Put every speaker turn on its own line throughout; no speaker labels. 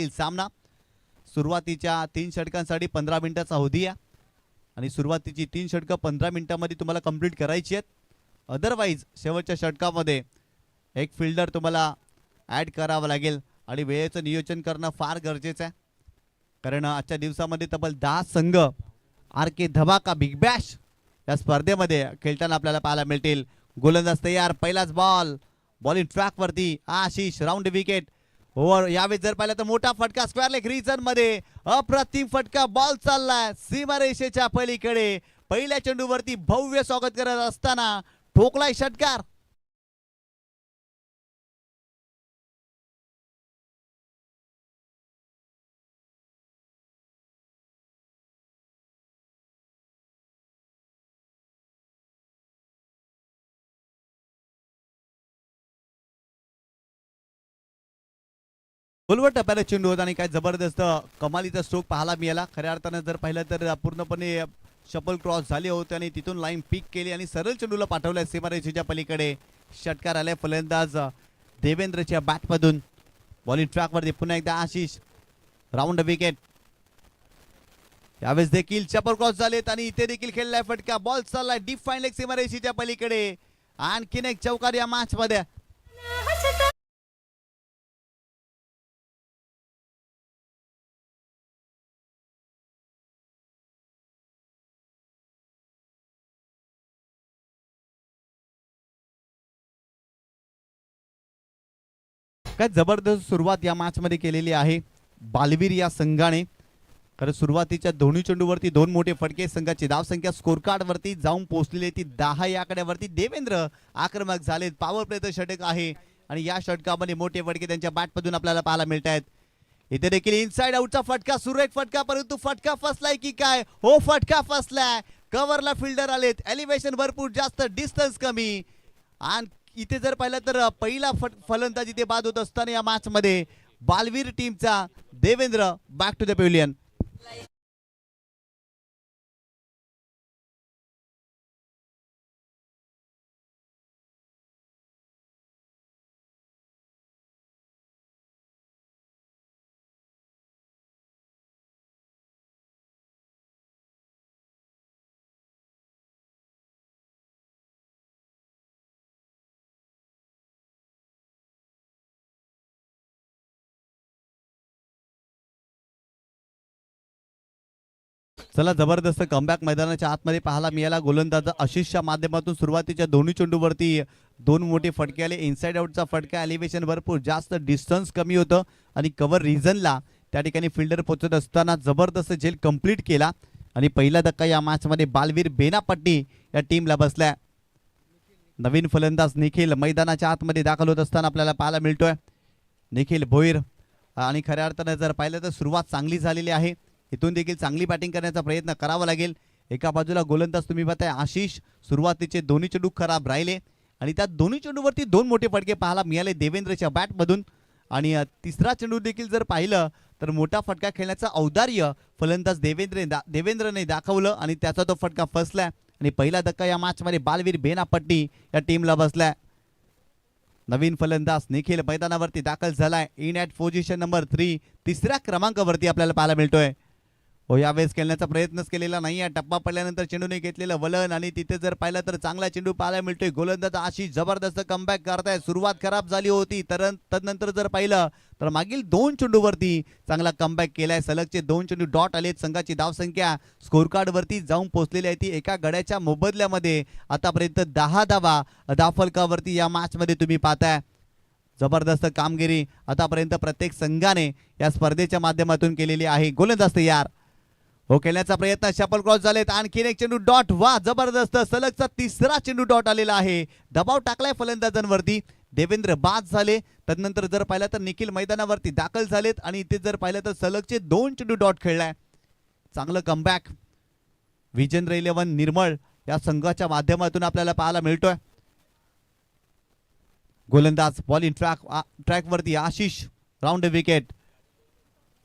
सामना सुरुवातीच्या 3 षटकांसाठी 15 मिनिटाचा अवधी आहे आणि सुरुवातीची 3 षटकं 15 मिनिटांमध्ये तुम्हाला कंप्लीट करायची आहेत. अदरवाईज शेवटच्या षटकामध्ये एक फिल्डर तुम्हाला ॲड करावा लागेल आणि वेळेचं नियोजन करणं फार गरजेचं आहे. कारण आजच्या दिवसामध्ये तब्बल 10 संघ आर के धमाका बिग बॅश या स्पर्धेमध्ये खेळताना आपल्याला पाहायला मिळतील. गोलंदाज तयार, पहिलाच बॉलिंग ट्रॅक वरती आशिष, राऊंड विकेट. ओव्हर यावेळी जर पाहिलं तर मोठा फटका स्क्वेअर लेग रिजन मध्ये, अप्रतिम फटका, बॉल चाललाय सीमारेषेच्या पलीकडे. पहिल्या चेंडूवरती भव्य स्वागत करत असताना ठोकलाय षटकार. गोलवर टप्प्याला चेंडू होता आणि काय जबरदस्त कमालीचा स्ट्रोक पाहायला मिळाला. खऱ्या अर्थानं जर पाहिलं तर पूर्णपणे शपल क्रॉस झाले होते आणि तिथून लाईन पिक केली आणि सरळ चेंडूला पाठवलंय सीमारेषेच्या पलीकडे. षटकार आलाय फलंदाज देवेंद्रच्या बॅटमधून. बॉलिंग ट्रॅकवरती पुन्हा एकदा आशिष, राऊंड विकेट. यावेळेस देखील शपल क्रॉस झालेत आणि इथे देखील खेळलाय फटका, बॉल चाललाय डीप फाईन लेग सीमारेषेच्या पलीकडे. आणखीन एक चौकार या मॅच मध्ये. काय जबरदस्त सुरुवात या मॅच मध्ये केलेली आहे बालवीर या संघाने. कारण सुरुवातीच्या दोन्ही चेंडूवरती 2 मोठे फटके, संघाची धावसंख्या स्कोर कार्ड वरती जाऊन पोहोचलेली ती 10 या आकड्यावरती. देवेंद्र आक्रमक झालेत, पॉवर प्लेचं षटक आहे आणि या षटकामध्ये मोठे फटके त्यांच्या बॅटमधून आपल्याला पाहायला मिळत आहेत. इथे देखील इनसाइड आउटचा फटका, सुरेख फटका, परंतु फटका फसलाय की काय? हो, फटका फसलाय. कव्हरला फिल्डर आलेत, एलिव्हेशन भरपूर जास्त, डिस्टन्स कमी. आणि इथे जर पाहिलं तर पहिला फलंदाज इथे बाद होत असताना या मॅच मध्ये बालवीर टीमचा Devendra back to the pavilion. चला, जबरदस्त कमबॅक मैदानाच्या आतमध्ये पाहायला मिळाला. गोलंदाज आशिषच्या माध्यमातून सुरुवातीच्या दोन्ही चेंडूवरती 2 मोठे फटके आले. इनसाइड आउटचा फटका, एलिव्हेशन भरपूर जास्त, डिस्टन्स कमी होतं आणि कव्हर रिजनला त्या ठिकाणी फिल्डर पोहोचत असताना जबरदस्त झेल कंप्लीट केला आणि पहिला धक्का या मॅच मध्ये बालवीर बेनापट्टी या टीमला बसलाय. नवीन फलंदाज निखिल मैदानाच्या आतमध्ये दाखल होत असताना आपल्याला पाहायला मिळतोय. निखिल भोईर. आणि खऱ्या अर्थानं जर पाहिलं तर सुरुवात चांगली झालेली आहे. इथून देखील चांगली बॅटिंग करण्याचा प्रयत्न करावा लागेल. एका बाजूला गोलंदाज तुम्ही पाहताय आशिष, सुरुवातीचे दोन्ही चेंडू खराब राहिले आणि त्या दोन्ही चेंडूवरती 2 मोठे फटके पाहायला मिळाले देवेंद्रच्या बॅटमधून. आणि तिसरा चेंडू देखील जर पाहिलं तर मोठा फटका खेळण्याचं औदार्य फलंदाज देवेंद्रने दाखवलं आणि त्याचा तो फटका फसलाय आणि पहिला धक्का या मॅच मध्ये बालवीर बेनापट्टी या टीमला बसलाय. नवीन फलंदाज निखिल मैदानावरती दाखल झालाय. इन ॲट पोझिशन नंबर 3, तिसऱ्या क्रमांकावरती आपल्याला पाहायला मिळतोय. हो, यावेळेस खेळण्याचा प्रयत्नच केलेला नाही आहे. टप्पा पडल्यानंतर चेंडूने घेतलेलं वलन आणि तिथे जर पाहिलं तर चांगला चेंडू पाहायला मिळतोय. गोलंदाज आशिष जबरदस्त कमबॅक करताय. सुरुवात खराब झाली होती, तदनंतर जर पाहिलं तर मागील 2 चेंडूवरती चांगला कमबॅक केलाय. सलगचे 2 चेंडू डॉट आलेत. संघाची धावसंख्या स्कोर कार्ड वरती जाऊन पोहोचलेली आहे ती एका गड्याच्या मोबदल्यामध्ये आतापर्यंत 10 धावा धावफलकावरती या मॅच मध्ये तुम्ही पाहताय. जबरदस्त कामगिरी आतापर्यंत प्रत्येक संघाने या स्पर्धेच्या माध्यमातून केलेली आहे. गोलंदाज तयार, हो, खेळण्याचा प्रयत्न, शपल क्रॉस झालेत. आणखीन एक चेंडू डॉट. वा, जबरदस्त, सलगचा तिसरा चेंडू डॉट आलेला आहे. दबाव टाकलाय फलंदाजांवरती. देवेंद्र बाद झाले. तदनंतर जर पाहिलं तर निखिल मैदानावरती दाखल झालेत आणि इथे जर पाहिलं तर सलगचे 2 चेंडू डॉट खेळलाय. चांगलं कमबॅक विजेंद्र 11 निर्मळ या संघाच्या माध्यमातून आपल्याला पाहायला मिळतोय. गोलंदाज बॉलिंग ट्रॅकवरती आशिष, राऊंड विकेट.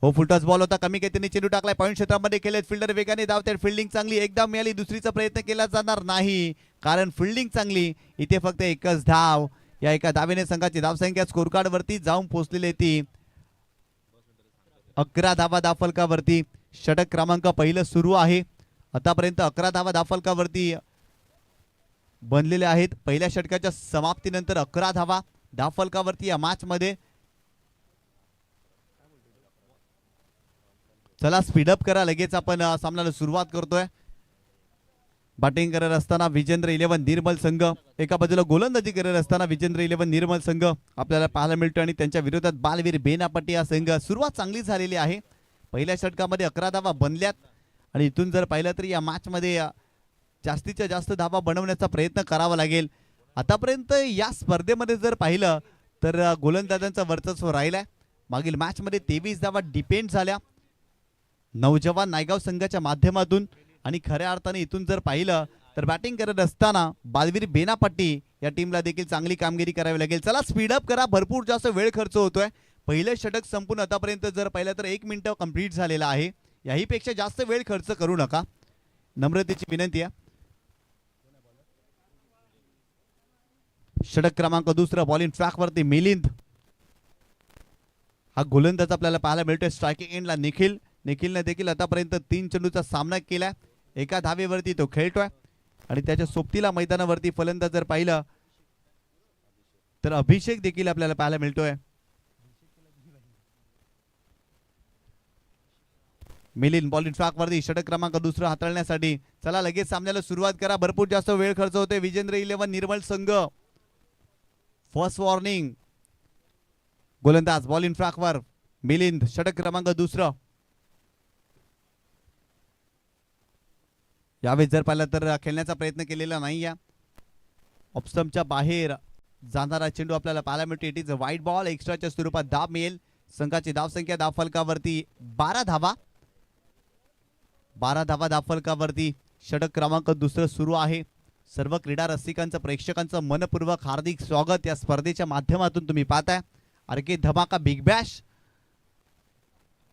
हो, फुलटॉस बॉल होता, कमी गतीने चेंडू टाकलाय. पॉईंट क्षेत्रामध्ये केलेत. फिल्डर वेगाने धावतात. फिल्डिंग चांगली, एकदा मिळाली, दुसरीचा प्रयत्न केला जाणार नाही कारण फिल्डिंग चांगली. इथे फक्त एकच धाव. या एका धावेने संघाची धावसंख्या स्कोर कार्ड वरती जाऊन पोहोचलेली ती 11 धावा धावफलकावरती. षटक क्रमांक पहिलं सुरू आहे. आतापर्यंत 11 धावा धावफलकावरती बनलेले आहेत. पहिल्या षटकाच्या समाप्तीनंतर 11 धावा धावफलकावरती या मॅच मध्ये. चला स्पीडअप करा, लगेच आपण सामन्याला सुरुवात करतोय. बॅटिंग करत असताना विजेंद्र 11 निर्मल संघ, एका बाजूला गोलंदाजी करत असताना विजेंद्र 11 निर्मल संघ आपल्याला पाहायला मिळतो आणि त्यांच्या विरोधात बालवीर बेनापट्टी हा संघ. सुरुवात चांगली झालेली आहे. पहिल्या षटकामध्ये 11 धावा बनल्यात आणि इथून जर पाहिलं तर या मॅच मध्ये जास्तीत जास्त धावा बनवण्याचा प्रयत्न करावा लागेल. आतापर्यंत या स्पर्धेमध्ये जर पाहिलं तर गोलंदाजांचं वर्चस्व राहिलंय. मागील मॅच मध्ये 23 धावा डिपेंड झाल्या नौजवान नायगाव संघाच्या माध्यमातून. आणि खऱ्या अर्थाने इथून जर पाहिलं तर बॅटिंग करत असताना बालवीर बेनापट्टी या टीमला देखील चांगली कामगिरी करावी लागेल. चला स्पीडअप करा, भरपूर जास्त वेळ खर्च होतोय. पहिलं षटक संपून आतापर्यंत जर पाहिलं तर 1 मिनिट कंप्लीट झालेला आहे. याही पेक्षा जास्त वेळ खर्च करू नका, नम्रतेची विनंती आहे. षटक क्रमांक दुसरा बॉलिंग ट्रॅक वरती मिलिंद हा गोलंदाज आपल्याला पाहायला मिळतोय. स्ट्रायकिंग एंडला निखिलने देखील आतापर्यंत 3 चेंडूचा सामना केलाय. एका धावेवरती तो खेळतोय आणि त्याच्या सोबतीला मैदानावरती फलंदाज जर पाहिलं तर अभिषेक देखील आपल्याला पाहायला मिळतोय. मिलिंद बॉलिंग ट्रॅक वरती षटक क्रमांक दुसरा हाताळण्यासाठी. चला लगेच सामन्याला सुरुवात करा, भरपूर जास्त वेळ खर्च होते. विजेंद्र 11 निर्मल संघ फर्स्ट वॉर्निंग. गोलंदाज बॉलिंग ट्रॅक वर मिलिंद, षटक क्रमांक दुसरा. यावेळी जर पाहिलं तर खेळण्याचा प्रयत्न केलेला नाही. ऑप्स्टमच्या बाहेर जाणारा चेंडू आपल्याला पाहायला मिळतो. इट इज अ वाईट बॉल. एक्स्ट्राच्या स्वरूपात धाव मिळेल. संघाची धावसंख्या धावफलकावरती 12 धावा. 12 धावा धावफलकावरती. षटक क्रमांक दुसरं सुरू आहे. सर्व क्रीडा रसिकांचं प्रेक्षकांचं मनपूर्वक हार्दिक स्वागत. या स्पर्धेच्या माध्यमातून तुम्ही पाहताय आरके धमाका बिग बॅश.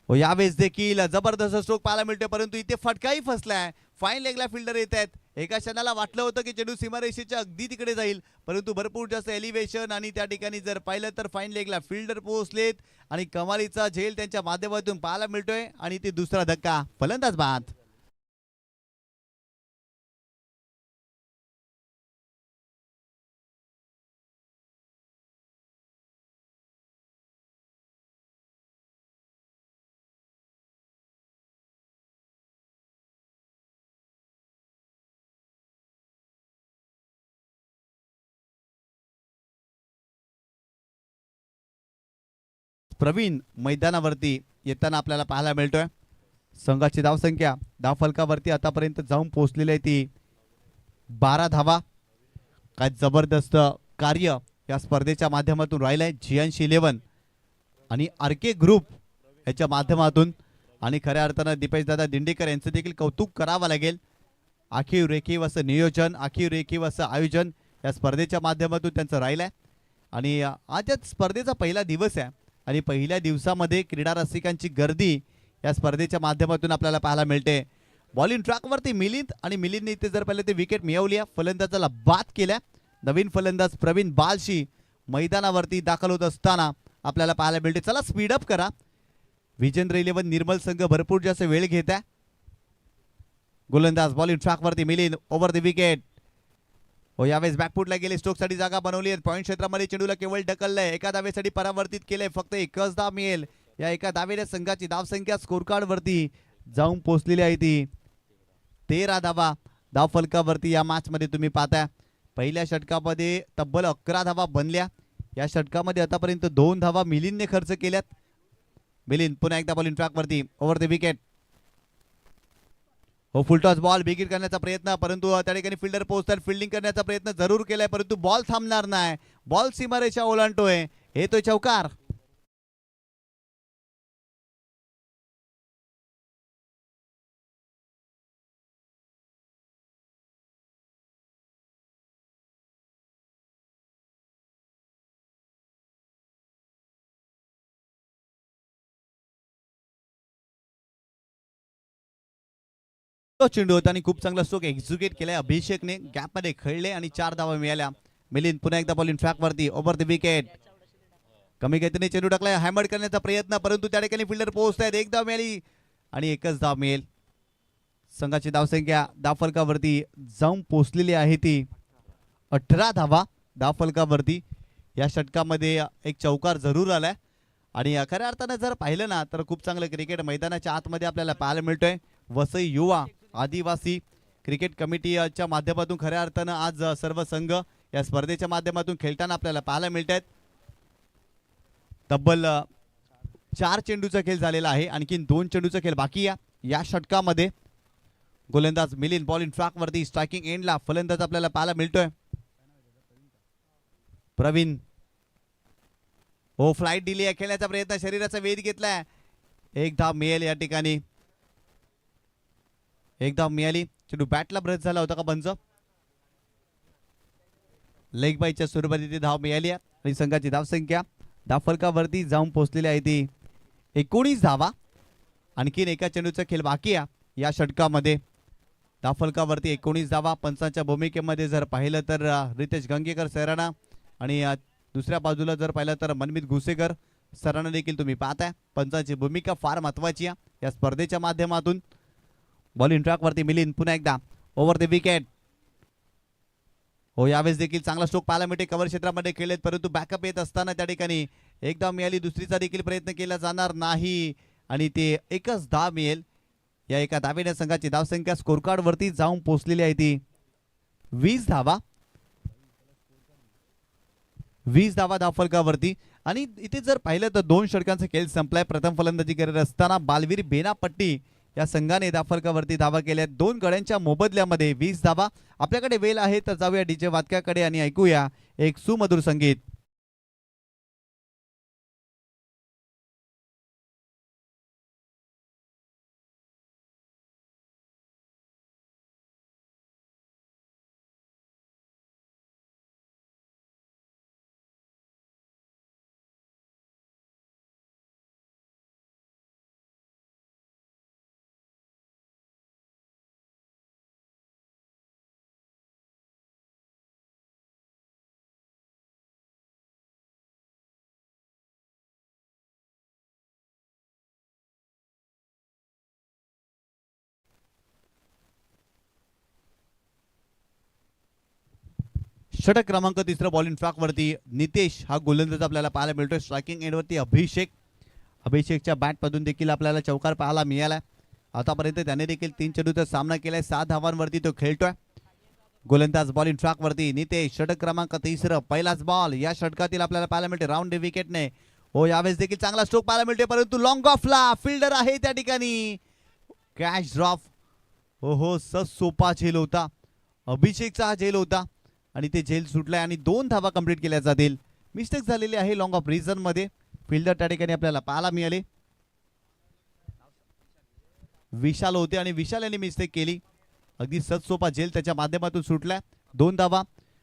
यावेळेस देखील जबरदस्त स्ट्रोक पाहायला मिळतोय, परंतु इथे फटकाही फसलाय. फाईन लेगला फिल्डर येत आहेत. एका क्षणाला वाटलं होतं की चेंडू सीमारेषेच्या अगदी तिकडे जाईल, परंतु भरपूर जास्त एलिव्हेशन आणि त्या ठिकाणी जर पाहिलं तर फाईन लेगला फिल्डर पोहोचलेत आणि कमालीचा झेल त्यांच्या माध्यमातून पाहायला मिळतोय. आणि ते दुसरा धक्का, फलंदाज बाद. प्रवीण मैदानावरती येताना आपल्याला पाहायला मिळतोय. संघाची धावसंख्या धावफलकावरती आतापर्यंत जाऊन पोहोचलेली आहे ती 12 धावा. काय जबरदस्त कार्य या स्पर्धेच्या माध्यमातून राहिलंय जियांशी 11 आणि आरके ग्रुप याच्या माध्यमातून. आणि खऱ्या अर्थानं दीपेश दादा दिंडेकर यांचं देखील कौतुक करावं लागेल. आखीव रेखीव असं नियोजन, आखीव रेखीव असं आयोजन या स्पर्धेच्या माध्यमातून त्यांचं राहिलंय. आणि आज या स्पर्धेचा पहिला दिवस आहे आणि पहिल्या दिवसामध्ये क्रीडा रसिकांची गर्दी या स्पर्धेच्या माध्यमातून आपल्याला पाहायला मिळते. बॉलिंग ट्रॅकवरती मिलिंद आणि मिलिंदने इथे जर पाहिलं ते विकेट मिळवली आहे. फलंदाजाला बाद केल्या. नवीन फलंदाज प्रवीण बालशी मैदानावरती दाखल होत असताना आपल्याला पाहायला मिळते. चला स्पीडअप करा. विजेंद्र 11 निर्मल संघ भरपूर जास्त वेळ घेत आहे. गोलंदाज बॉलिंग ट्रॅकवरती मिलिंद ओव्हर द विकेट. यावेळेस बॅकफुटला गेले, स्ट्रोकसाठी जागा बनवली आहे. पॉईंट क्षेत्रामध्ये चेंडूला केवळ ढकललंय. एका धावेसाठी परावर्तित केलंय. फक्त एकच धाव मिळेल. या एका धावेने संघाची धावसंख्या स्कोर कार्ड वरती जाऊन पोहोचलेली आहे ती 13 धावा धावफलकावरती. या मॅच मध्ये तुम्ही पाहताय पहिल्या षटकामध्ये तब्बल 11 धावा बनल्या. या षटकामध्ये आतापर्यंत 2 धावा मिलिंदने खर्च केल्यात. मिलिंद पुन्हा एकदा बॉलिंग ट्रॅकवरती over the wicket. Full toss ball बिगिट करण्याचा प्रयत्न, परंतु त्या ठिकाणी फिल्डर पोहोचतात. फिल्डिंग करण्याचा प्रयत्न जरूर केलाय, परंतु बॉल थांबणार नाही. बॉल सीमारेषा ओलांडतोय. येतोय चौकार. चेंडू होता आणि खूप चांगला स्ट्रोक एक्झिक्यूट केलाय अभिषेकने. गॅप मध्ये खेळले आणि 4 धावा मिळाल्या. मिलिंद पुन्हा एकदा बॉलिंग ट्रॅक वरती ओव्हर द विकेट. कमी गतीने चेंडू टाकलाय, हॅमर करण्याचा प्रयत्न, परंतु त्या ठिकाणी फिल्डर पोहोचतायत. एक धाव मिळाली आणि एकच धाव मिळेल. संघाची धावसंख्या धावफलकावरती जाऊन पोहोचलेली आहे ती 18 धावा धावफलकावरती. या षटकामध्ये एक चौकार जरूर आलाय आणि खऱ्या अर्थानं जर पाहिलं ना तर खूप चांगलं क्रिकेट मैदानाच्या आतमध्ये आपल्याला पाहायला मिळतोय. वसई युवा आदिवासी क्रिकेट कमिटीच्या माध्यमातून खऱ्या अर्थानं आज सर्व संघ या स्पर्धेच्या माध्यमातून खेळताना आपल्याला पाहायला मिळत आहेत. तब्बल 4 चेंडूचा खेळ झालेला आहे, आणखीन 2 चेंडूचा खेळ बाकी या षटकामध्ये. गोलंदाज मिलिंद बॉल इन ट्रॅक वरती स्ट्रायकिंग एंडला फलंदाज आपल्याला पाहायला मिळतोय प्रवीण. हो, फ्लाइट दिली आहे, खेळण्याचा प्रयत्न, शरीराचा वेध घेतलाय. एक धाव मिळेल या ठिकाणी, एक धाव मिळाली. चेंडू बॅटला ब्रश झाला होता का बंज, लेग बाईच्या स्वरूपात इथे धाव मिळाली आहे आणि संघाची धावसंख्या धावफलकावरती जाऊन पोहोचलेली आहे ती 19 धावा. आणखीन एका चेंडूचा खेळ बाकी आहे या षटकामध्ये. धावफलकावरती 19 धावा. पंचांच्या भूमिकेमध्ये जर पाहिलं तर रितेश गंगेकर सरांना आणि दुसऱ्या बाजूला जर पाहिलं तर मनमित घुसेकर सरांना देखील तुम्ही पाहताय. पंचांची भूमिका फार महत्वाची आहे या स्पर्धेच्या माध्यमातून. बॉल इन ट्रॅक वरती मिलिंद पुन्हा एकदा ओव्हर द विकेट. हो, यावेळेस देखील चांगला स्ट्रोक पाहायला मिळते. कव्हर क्षेत्रामध्ये खेळलेत, परंतु बॅकअप येत असताना त्या ठिकाणी एक धाव मिळाली. दुसरीचा देखील प्रयत्न केला जाणार नाही आणि ते एकच धाव मिळेल. या एका धावेने संघाची धावसंख्या स्कोर कार्ड वरती जाऊन पोहोचलेली आहे ती 20 धावा. 20 धावा धावफलकावरती. आणि इथे जर पाहिलं तर 2 षटकांचा खेळ संपलाय. प्रथम फलंदाजी करत असताना बालवीर बेनापट्टी या संघाने धावफलकावरती धावा केल्या 2 गड्यांच्या मोबदल्यामध्ये 20 धावा. आपल्याकडे वेळ आहे तर जाऊया डीजे वाक्याकडे आणि ऐकूया एक सुमधुर संगीत. षटक क्रमांक 3 बॉल इन ट्रॅक वरती नितेश हा गोलंदाज आपल्याला पाहायला मिळतोय. स्ट्रायकिंग एंडवरती अभिषेकच्या बॅटमधून देखील आपल्याला चौकार पाहायला मिळाला. आतापर्यंत त्याने देखील 3 चेंडूचा सामना केलाय. 7 धावांवरती तो खेळतोय. गोलंदाज बॉल इन ट्रॅक वरती नितेश. षटक क्रमांक 3 पहिलाच बॉल या षटकातील आपल्याला पाहायला मिळते राऊंड विकेटने. हो, यावेळेस देखील चांगला स्ट्रोक पाहायला मिळते, परंतु लॉंग ऑफला फिल्डर आहे त्या ठिकाणी. Catch drop. हो, सोपा झेल होता, अभिषेकचा हा झेल होता आणि ते झेल सुटलाय आणि 2 धावा कंप्लीट केल्या जातील. मिस्टेक झालेली आहे लॉंग ऑफ रिझन मध्ये. फिल्डर त्या ठिकाणी आपल्याला पाहायला मिळाले. विशाल होते आणि विशाल यांनी मिस्टेक केली. अगदी सोपा झेल त्याच्या माध्यमातून सुटलाय. 2 धावा.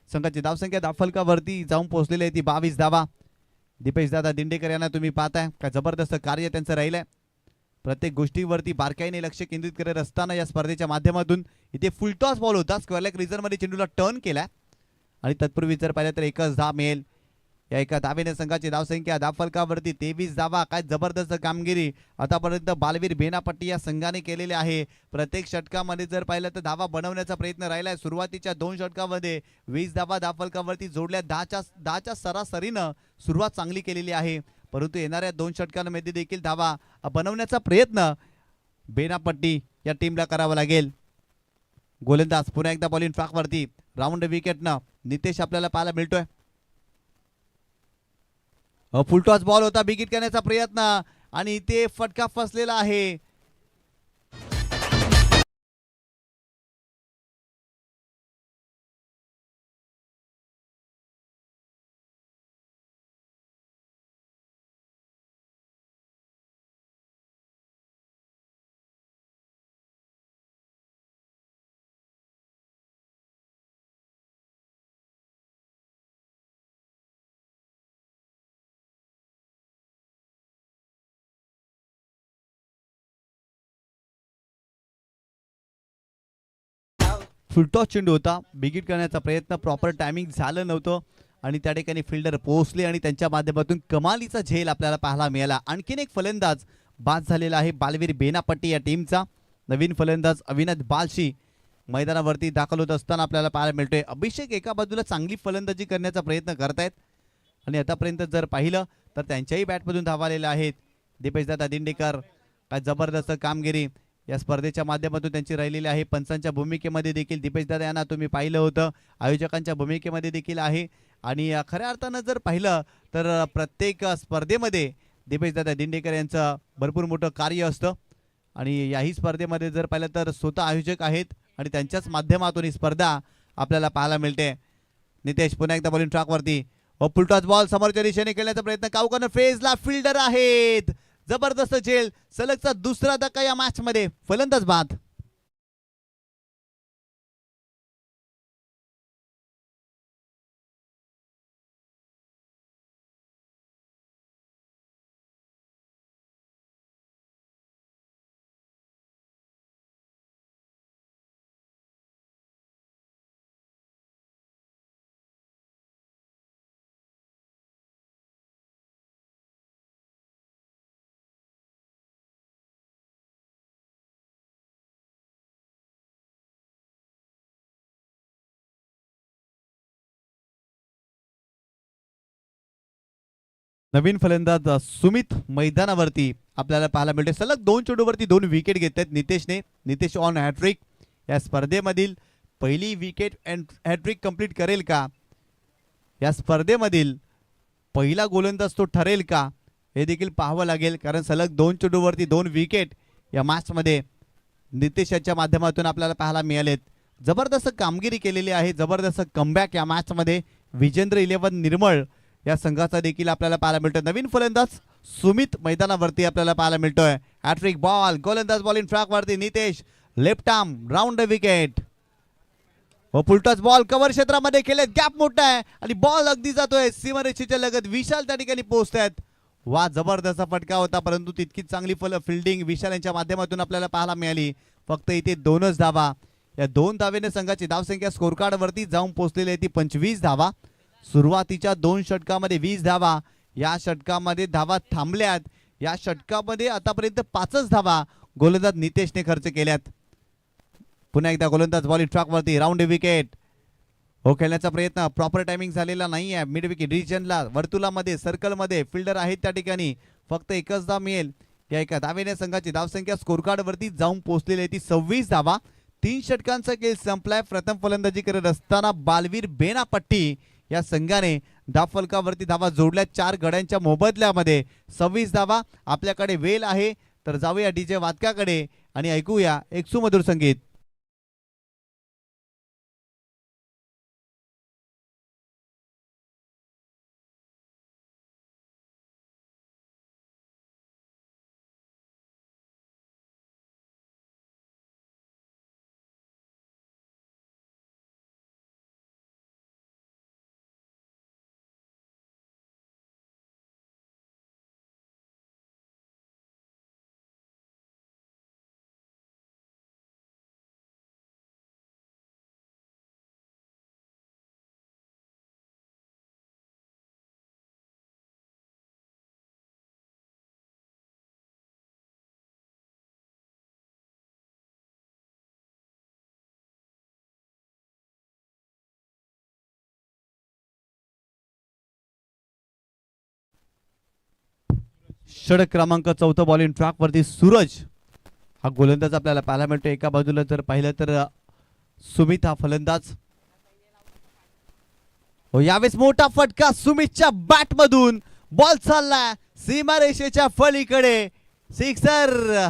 संघाची धावसंख्या धावफलकावरती जाऊन पोहोचलेली आहे ती 22 धावा. दीपेश दादा दिंडेकर यांना तुम्ही पाहताय का जबरदस्त कार्य त्यांचं राहिलंय. प्रत्येक गोष्टीवरती बारकाईने लक्ष केंद्रित करत असताना या स्पर्धेच्या माध्यमातून इथे फुलटॉस बॉल होता. स्क्वेअर लेग रिझन मध्ये चेंडूला टर्न केलाय आणि तत्पूर्वी जर पाहिलं तर एकच धाव मिळेल. या एका धावेने संघाची धावसंख्या धावफलकावरती 23 धावा. काय जबरदस्त कामगिरी आतापर्यंत बालवीर बेनापट्टी या संघाने केलेली आहे. प्रत्येक षटकामध्ये जर पाहिलं तर धावा बनवण्याचा प्रयत्न राहिलाय. सुरुवातीच्या 2 षटकामध्ये 20 धावा धावफलकावरती जोडल्या. 10च्या सरासरीनं सुरुवात चांगली केलेली आहे, परंतु येणाऱ्या 2 षटकांमध्ये देखील धावा बनवण्याचा प्रयत्न बेनापट्टी या टीमला करावा लागेल. गोलंदाज पुन्हा एकदा बॉलिंग ट्रॅक वरती राऊंड विकेटनं नितेश आपल्याला पाहायला मिळतोय. फुलटॉस बॉल होता, बिगिट करण्याचा प्रयत्न आणि ते फटका फसलेला आहे. फुलटॉस चेंडू होता, बिगिट करण्याचा प्रयत्न प्रॉपर टायमिंग झालं नव्हतं आणि त्या ठिकाणी फिल्डर पोहोचले आणि त्यांच्या माध्यमातून कमालीचा झेल आपल्याला पाहायला मिळाला. आणखीन एक फलंदाज बाद झालेला आहे बालवीर बेनापट्टी या टीमचा. नवीन फलंदाज अविनाश बालशी मैदानावरती दाखल होत असताना आपल्याला पाहायला मिळतोय. अभिषेक एका बाजूला चांगली फलंदाजी करण्याचा प्रयत्न करतायत आणि आतापर्यंत जर पाहिलं तर त्यांच्याही बॅटमधून धावा आलेल्या आहेत. दीपेशदादा दिंडेकर काय जबरदस्त कामगिरी या स्पर्धेच्या माध्यमातून त्यांची राहिलेली आहे. पंचांच्या भूमिकेमध्ये देखील दीपेशदादा यांना तुम्ही पाहिलं होतं, आयोजकांच्या भूमिकेमध्ये देखील आहे. आणि खऱ्या अर्थानं जर पाहिलं तर प्रत्येक स्पर्धेमध्ये दीपेशदादा दिंडेकर यांचं भरपूर मोठं कार्य असतं आणि याही स्पर्धेमध्ये जर पाहिलं तर स्वतः आयोजक आहेत आणि त्यांच्याच माध्यमातून ही स्पर्धा आपल्याला पाहायला मिळते. नितेश पुन्हा एकदा बॉलिंग ट्रॅकवरती पुलटॉस बॉल समोरच्या दिशेने खेळण्याचा प्रयत्न काऊकन फेजला फिल्डर आहेत. जबरदस्त झेल, सलगचा दुसरा धक्का या मॅच मध्ये. फलंदाज बाद. नवीन फलंदाज सुमित मैदानावरती आपल्याला पाहायला मिळते. सलग 2 चेंडूवरती 2 विकेट घेतल्यात नितेशने. Nitesh on hat trick. या स्पर्धेमधील पहिली विकेट हॅट्रिक कंप्लीट करेल का, या स्पर्धेमधील पहिला गोलंदाज तो ठरेल का, हे देखील पाहावं लागेल. कारण सलग 2 चेंडूवरती 2 विकेट या मॅचमध्ये नितेशाच्या माध्यमातून आपल्याला पाहायला मिळालेत. जबरदस्त कामगिरी केलेली आहे, जबरदस्त कमबॅक या मॅचमध्ये विजेंद्र 11 निर्मळ या संघाचा देखील आपल्याला पाहायला मिळतोय. नवीन फलंदाज सुमित मैदानावरती आपल्याला पाहायला मिळतोय. हॅट्रिक बॉल, गोलंदाज बॉलिंग ट्रॅकवरती Nitesh, left arm round wicket. Full toss ball cover क्षेत्रामध्ये खेळत, गॅप मोठा आहे आणि बॉल अगदी जातोय सीमारेषेच्या लगत. विशाल त्या ठिकाणी पोहोचतायत. वा, जबरदस्त फटका होता, परंतु तितकीच चांगली फिल्डिंग विशाल यांच्या माध्यमातून आपल्याला पाहायला मिळाली. फक्त इथे 2च धावा. या 2 धावेने संघाची धावसंख्या स्कोर कार्ड वरती जाऊन पोहोचलेली आहे ती 25 धावा. सुरुवातीच्या 2 षटकामध्ये 20 धावा, या षटकामध्ये धावा थांबल्यात. या षटकामध्ये आतापर्यंत 5च धावा गोलंदाज नितेशने खर्च केल्यात. पुन्हा एकदा गोलंदाज बॉलिंग ट्रॅकवरती राऊंड विकेट. खेळण्याचा प्रयत्न प्रॉपर टायमिंग झालेला नाहीये. मिड विकेट रिजनला वर्तुळामध्ये सर्कलमध्ये फिल्डर आहेत त्या ठिकाणी. फक्त एकच धाव मिळेल. या एका धावेने संघाची धावसंख्या स्कोर कार्ड वरती जाऊन पोहोचलेली आहे ती 26 धावा. 3 षटकांचा खेळ संपलाय. प्रथम फलंदाजी करत असताना बालवीर बेनापट्टी या संघाने धावफलकावरती धावा जोडल्या 4 गड्यांच्या मोबदल्यामध्ये. 26 धावा. आपल्याकडे वेळ आहे तर जाऊया डीजे वादकाकडे आणि ऐकूया एक सुमधुर संगीत. षटक क्रमांक 4 बॉलिंग ट्रॅकवरती सूरज हा गोलंदाज आपल्याला पाहायला मिळतो. एका बाजूला जर पाहिलं तर सुमित हा फलंदाज. यावेळेस मोठा फटका सुमितच्या बॅट मधून. बॉल चालला सीमारेषेच्या पलीकडे. सिक्सर.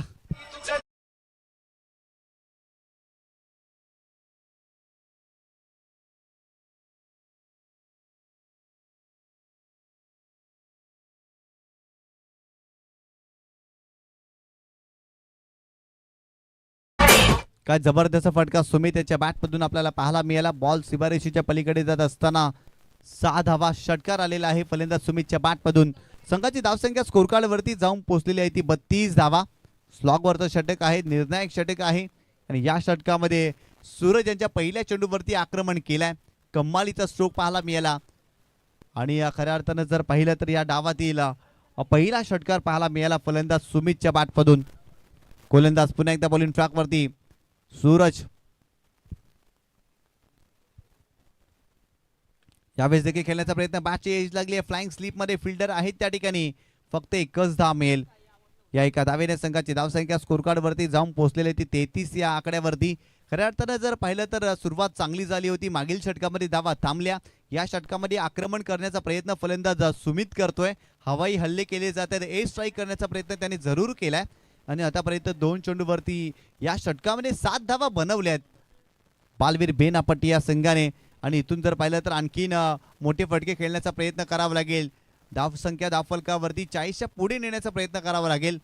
काय जबरदस्त फटका सुमित याच्या बॅटमधून आपल्याला पाहायला मिळाला. बॉल सीमारेषेच्या पलीकडे जात असताना 6 धावा षटकार आलेला आहे फलंदाज सुमितच्या बॅटमधून. संघाची धावसंख्या स्कोर कार्ड वरती जाऊन पोहोचलेली आहे ती 32 धावा. स्लॉगवरचं षटक आहे, निर्णायक षटक आहे आणि या षटकामध्ये सूरज यांच्या पहिल्या चेंडूवरती आक्रमण केलंय. कमालीचा स्ट्रोक पाहायला मिळाला. आणि खऱ्या अर्थानं जर पाहिलं तर या डावातील पहिला षटकार पाहायला मिळाला फलंदाज सुमितच्या बॅटमधून. गोलंदाज पुन्हा एकदा बॉलिंग ट्रॅकवरती सूरज. यावेळेस देखील खेळण्याचा प्रयत्न, बॅटची एज लागली आहे, फ्लाइंग स्लीप मध्ये फिल्डर आहेत त्या ठिकाणी. फक्त एकच धाव मिळेल. या एका धावेने संघाची धावसंख्या स्कोर कार्ड वरती जाऊन पोहोचलेली ती 33 या आकड्यावरती. खऱ्या अर्थानं जर पाहिलं तर सुरुवात चांगली झाली होती. मागील षटकामध्ये धावा थांबल्या. या षटकामध्ये आक्रमण करण्याचा प्रयत्न फलंदाज सुमित करतोय. हवाई हल्ले केले जातात, ए स्ट्राईक करण्याचा प्रयत्न त्याने जरूर केलाय आणि आतापर्यंत 2 चेंडूवरती या षटकामध्ये 7 धावा बनवल्यात बालवीर बेनापट्टी या संघाने. आणि इथून जर पाहिलं तर आणखीन मोठे फटके खेळण्याचा प्रयत्न करावा लागेल. धावसंख्या धावफलकावरती 40च्या पुढे नेण्याचा प्रयत्न करावा लागेल.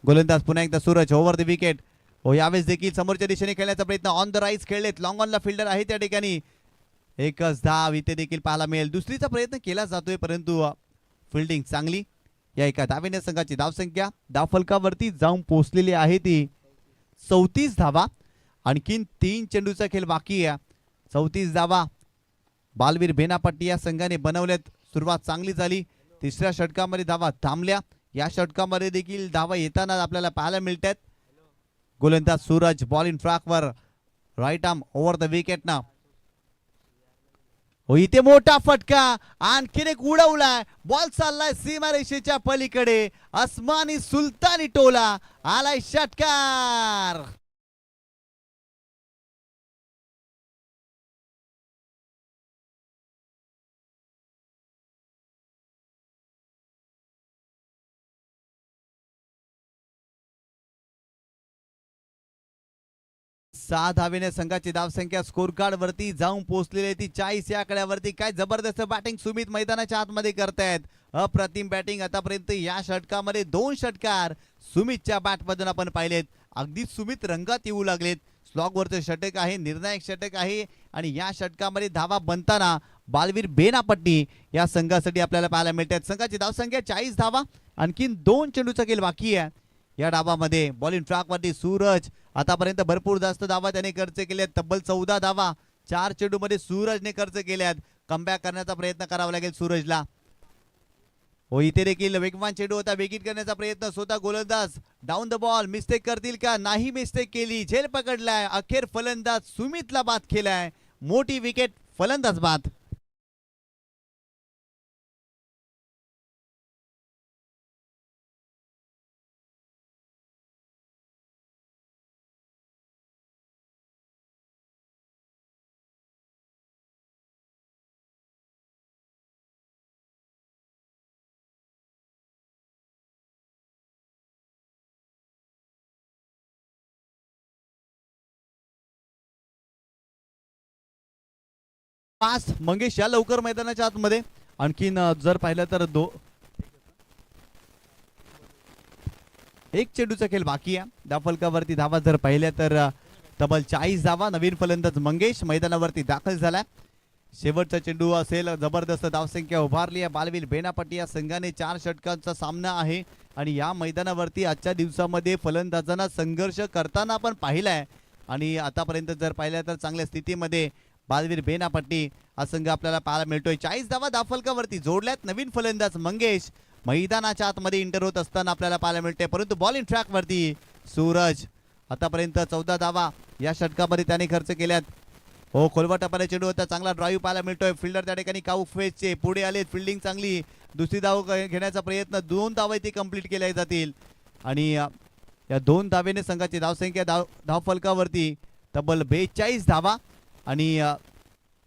गोलंदाज पुन्हा एकदा सूरज ओव्हर द विकेट. हो, यावेळेस देखील समोरच्या दिशेने खेळण्याचा प्रयत्न, ऑन द राईज खेळलेत, लॉंग ऑनला फिल्डर आहे त्या ठिकाणी. एकच धाव इथे देखील पाहायला मिळेल. दुसरीचा प्रयत्न केला जातोय परंतु फिल्डिंग चांगली. या एका धावेने संघाची धावसंख्या धावफलकावरती जाऊन पोहोचलेली आहे ती 34 धावा. आणखीन 3 चेंडूचा खेळ बाकी आहे. 34 धावा बालवीर बेनापट्टी या संघाने बनवल्यात. सुरुवात चांगली झाली. तिसऱ्या षटकामध्ये धावा थांबल्या. या षटकामध्ये देखील धावा येताना आपल्याला पाहायला मिळतात. गोलंदाज सूरज बॉलिंग ट्रॅकवर, right arm over the wicket ना. हो, इथे मोठा फटका, आणखीन एक उडवलाय, बॉल चाललाय सीमारेषेच्या पलीकडे, अस्मानी सुलतानी टोला आलाय षटकार. सहा धावेने संघाची धावसंख्या स्कोर कार्ड वरती जाऊन पोहोचलेली ती 40 या आकड्यावरती. काय जबरदस्त बॅटिंग सुमित मैदानाच्या आतमध्ये करतायत. अप्रतिम बॅटिंग आतापर्यंत या षटकामध्ये 2 षटकार सुमितच्या बॅटमधून आपण पाहिलेत. अगदी सुमित रंगात येऊ लागलेत. स्लॉगवरचं षटक आहे, निर्णायक षटक आहे आणि या षटकामध्ये धावा बनताना बालवीर बेनापट्टी या संघासाठी आपल्याला पाहायला मिळतात. संघाची धावसंख्या 40 धावा, आणखीन 2 चेंडूचा खेळ बाकी आहे. या डावामध्ये बॉलिंग ट्रॅकवरती सूरज. आतापर्यंत भरपूर जास्त धावा त्याने खर्च केल्यात, तब्बल 14 धावा 4 चेंडूमध्ये सूरजने खर्च केल्यात. कमबॅक करण्याचा प्रयत्न करावा लागेल सूरजला. हो, इथे देखील वेगवान चेंडू होता, विकेट करण्याचा प्रयत्न, स्वतः गोलंदाज डाऊन द बॉल, मिस्टेक करतील का, नाही मिस्टेक केली, झेल पकडलाय. अखेर फलंदाज सुमितला बाद केलाय. मोठी विकेट, फलंदाज बाद. पास मंगेश या लवकर मैदानाच्या आतमध्ये. आणखीन जर पाहिलं तर एक चेंडूचा खेळ बाकी आहे. धावफलकावरती धावा जर पाहिल्या तर तब्बल 40 धावा. नवीन फलंदाज मंगेश मैदानावरती दाखल झालाय. शेवटचा चेंडू असेल. जबरदस्त धावसंख्या उभारली आहे बालवीर बेनापट्टी या संघाने. 4 षटकांचा सामना आहे आणि या मैदानावरती आजच्या दिवसामध्ये फलंदाजांना संघर्ष करताना आपण पाहिलाय. आणि आतापर्यंत जर पाहिलं तर चांगल्या स्थितीमध्ये बालवीर बेनापट्टी हा संघ आपल्याला पाहायला मिळतोय. 40 धावा धावफलकावरती जोडल्यात. नवीन फलंदाज मंगेश मैदानाच्या आतमध्ये इंटर होत असताना आपल्याला पाहायला मिळते. परंतु बॉलिंग ट्रॅकवरती सूरज. आतापर्यंत 14 धावा या षटकामध्ये त्याने खर्च केल्यात. हो, खोलवर टपाला चेंडू होता, चांगला ड्राईव्ह पाहायला मिळतोय. फिल्डर त्या ठिकाणी काऊ फेजचे पुढे आलेत, फिल्डिंग चांगली. दुसरी धाव घेण्याचा प्रयत्न, 2 धावा इथे कंप्लीट केल्या जातील आणि या 2 धावेने संघाची धावसंख्या धावफलकावरती तब्बल 42 धावा आणि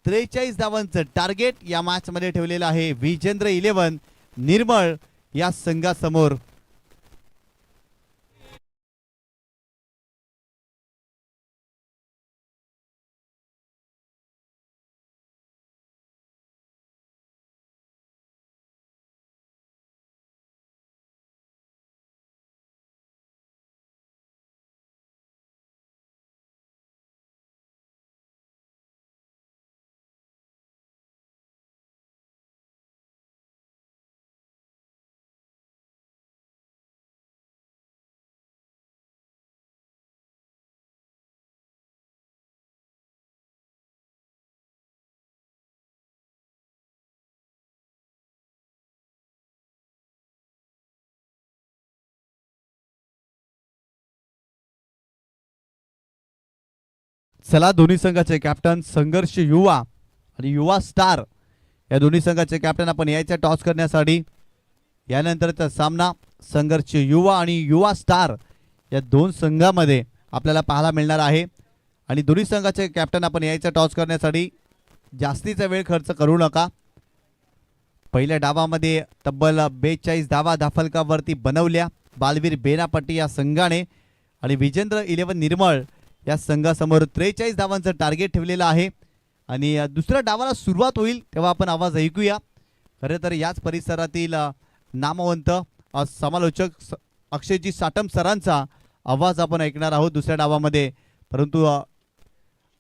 43 धावांचं टार्गेट या मॅच मध्ये ठेवलेलं आहे विजेंद्र 11 निर्मळ या संघासमोर. चला दोन्ही संघाचे कॅप्टन संघर्ष युवा आणि युवा स्टार या दोन्ही संघाचे कॅप्टन आपण यायचा टॉस करण्यासाठी. यानंतरचा सामना संघर्ष युवा आणि युवा स्टार या दोन संघामध्ये आपल्याला पाहायला मिळणार आहे. आणि दोन्ही संघाचे कॅप्टन आपण यायचा टॉस करण्यासाठी जास्तीचा वेळ खर्च करू नका. पहिल्या डावामध्ये तब्बल 42 धावा धाफलकावरती बनवल्या बालवीर बेनापट्टी या संघाने आणि विजेंद्र 11 निर्मळ या संघासमोर 43 धावांचं टार्गेट ठेवलेलं आहे. आणि दुसऱ्या डावाला सुरुवात होईल तेव्हा आपण आवाज ऐकूया. खरं तर याच परिसरातील नामवंत समालोचक अक्षयजी साटम सरांचा आवाज आपण ऐकणार आहोत दुसऱ्या डावामध्ये. परंतु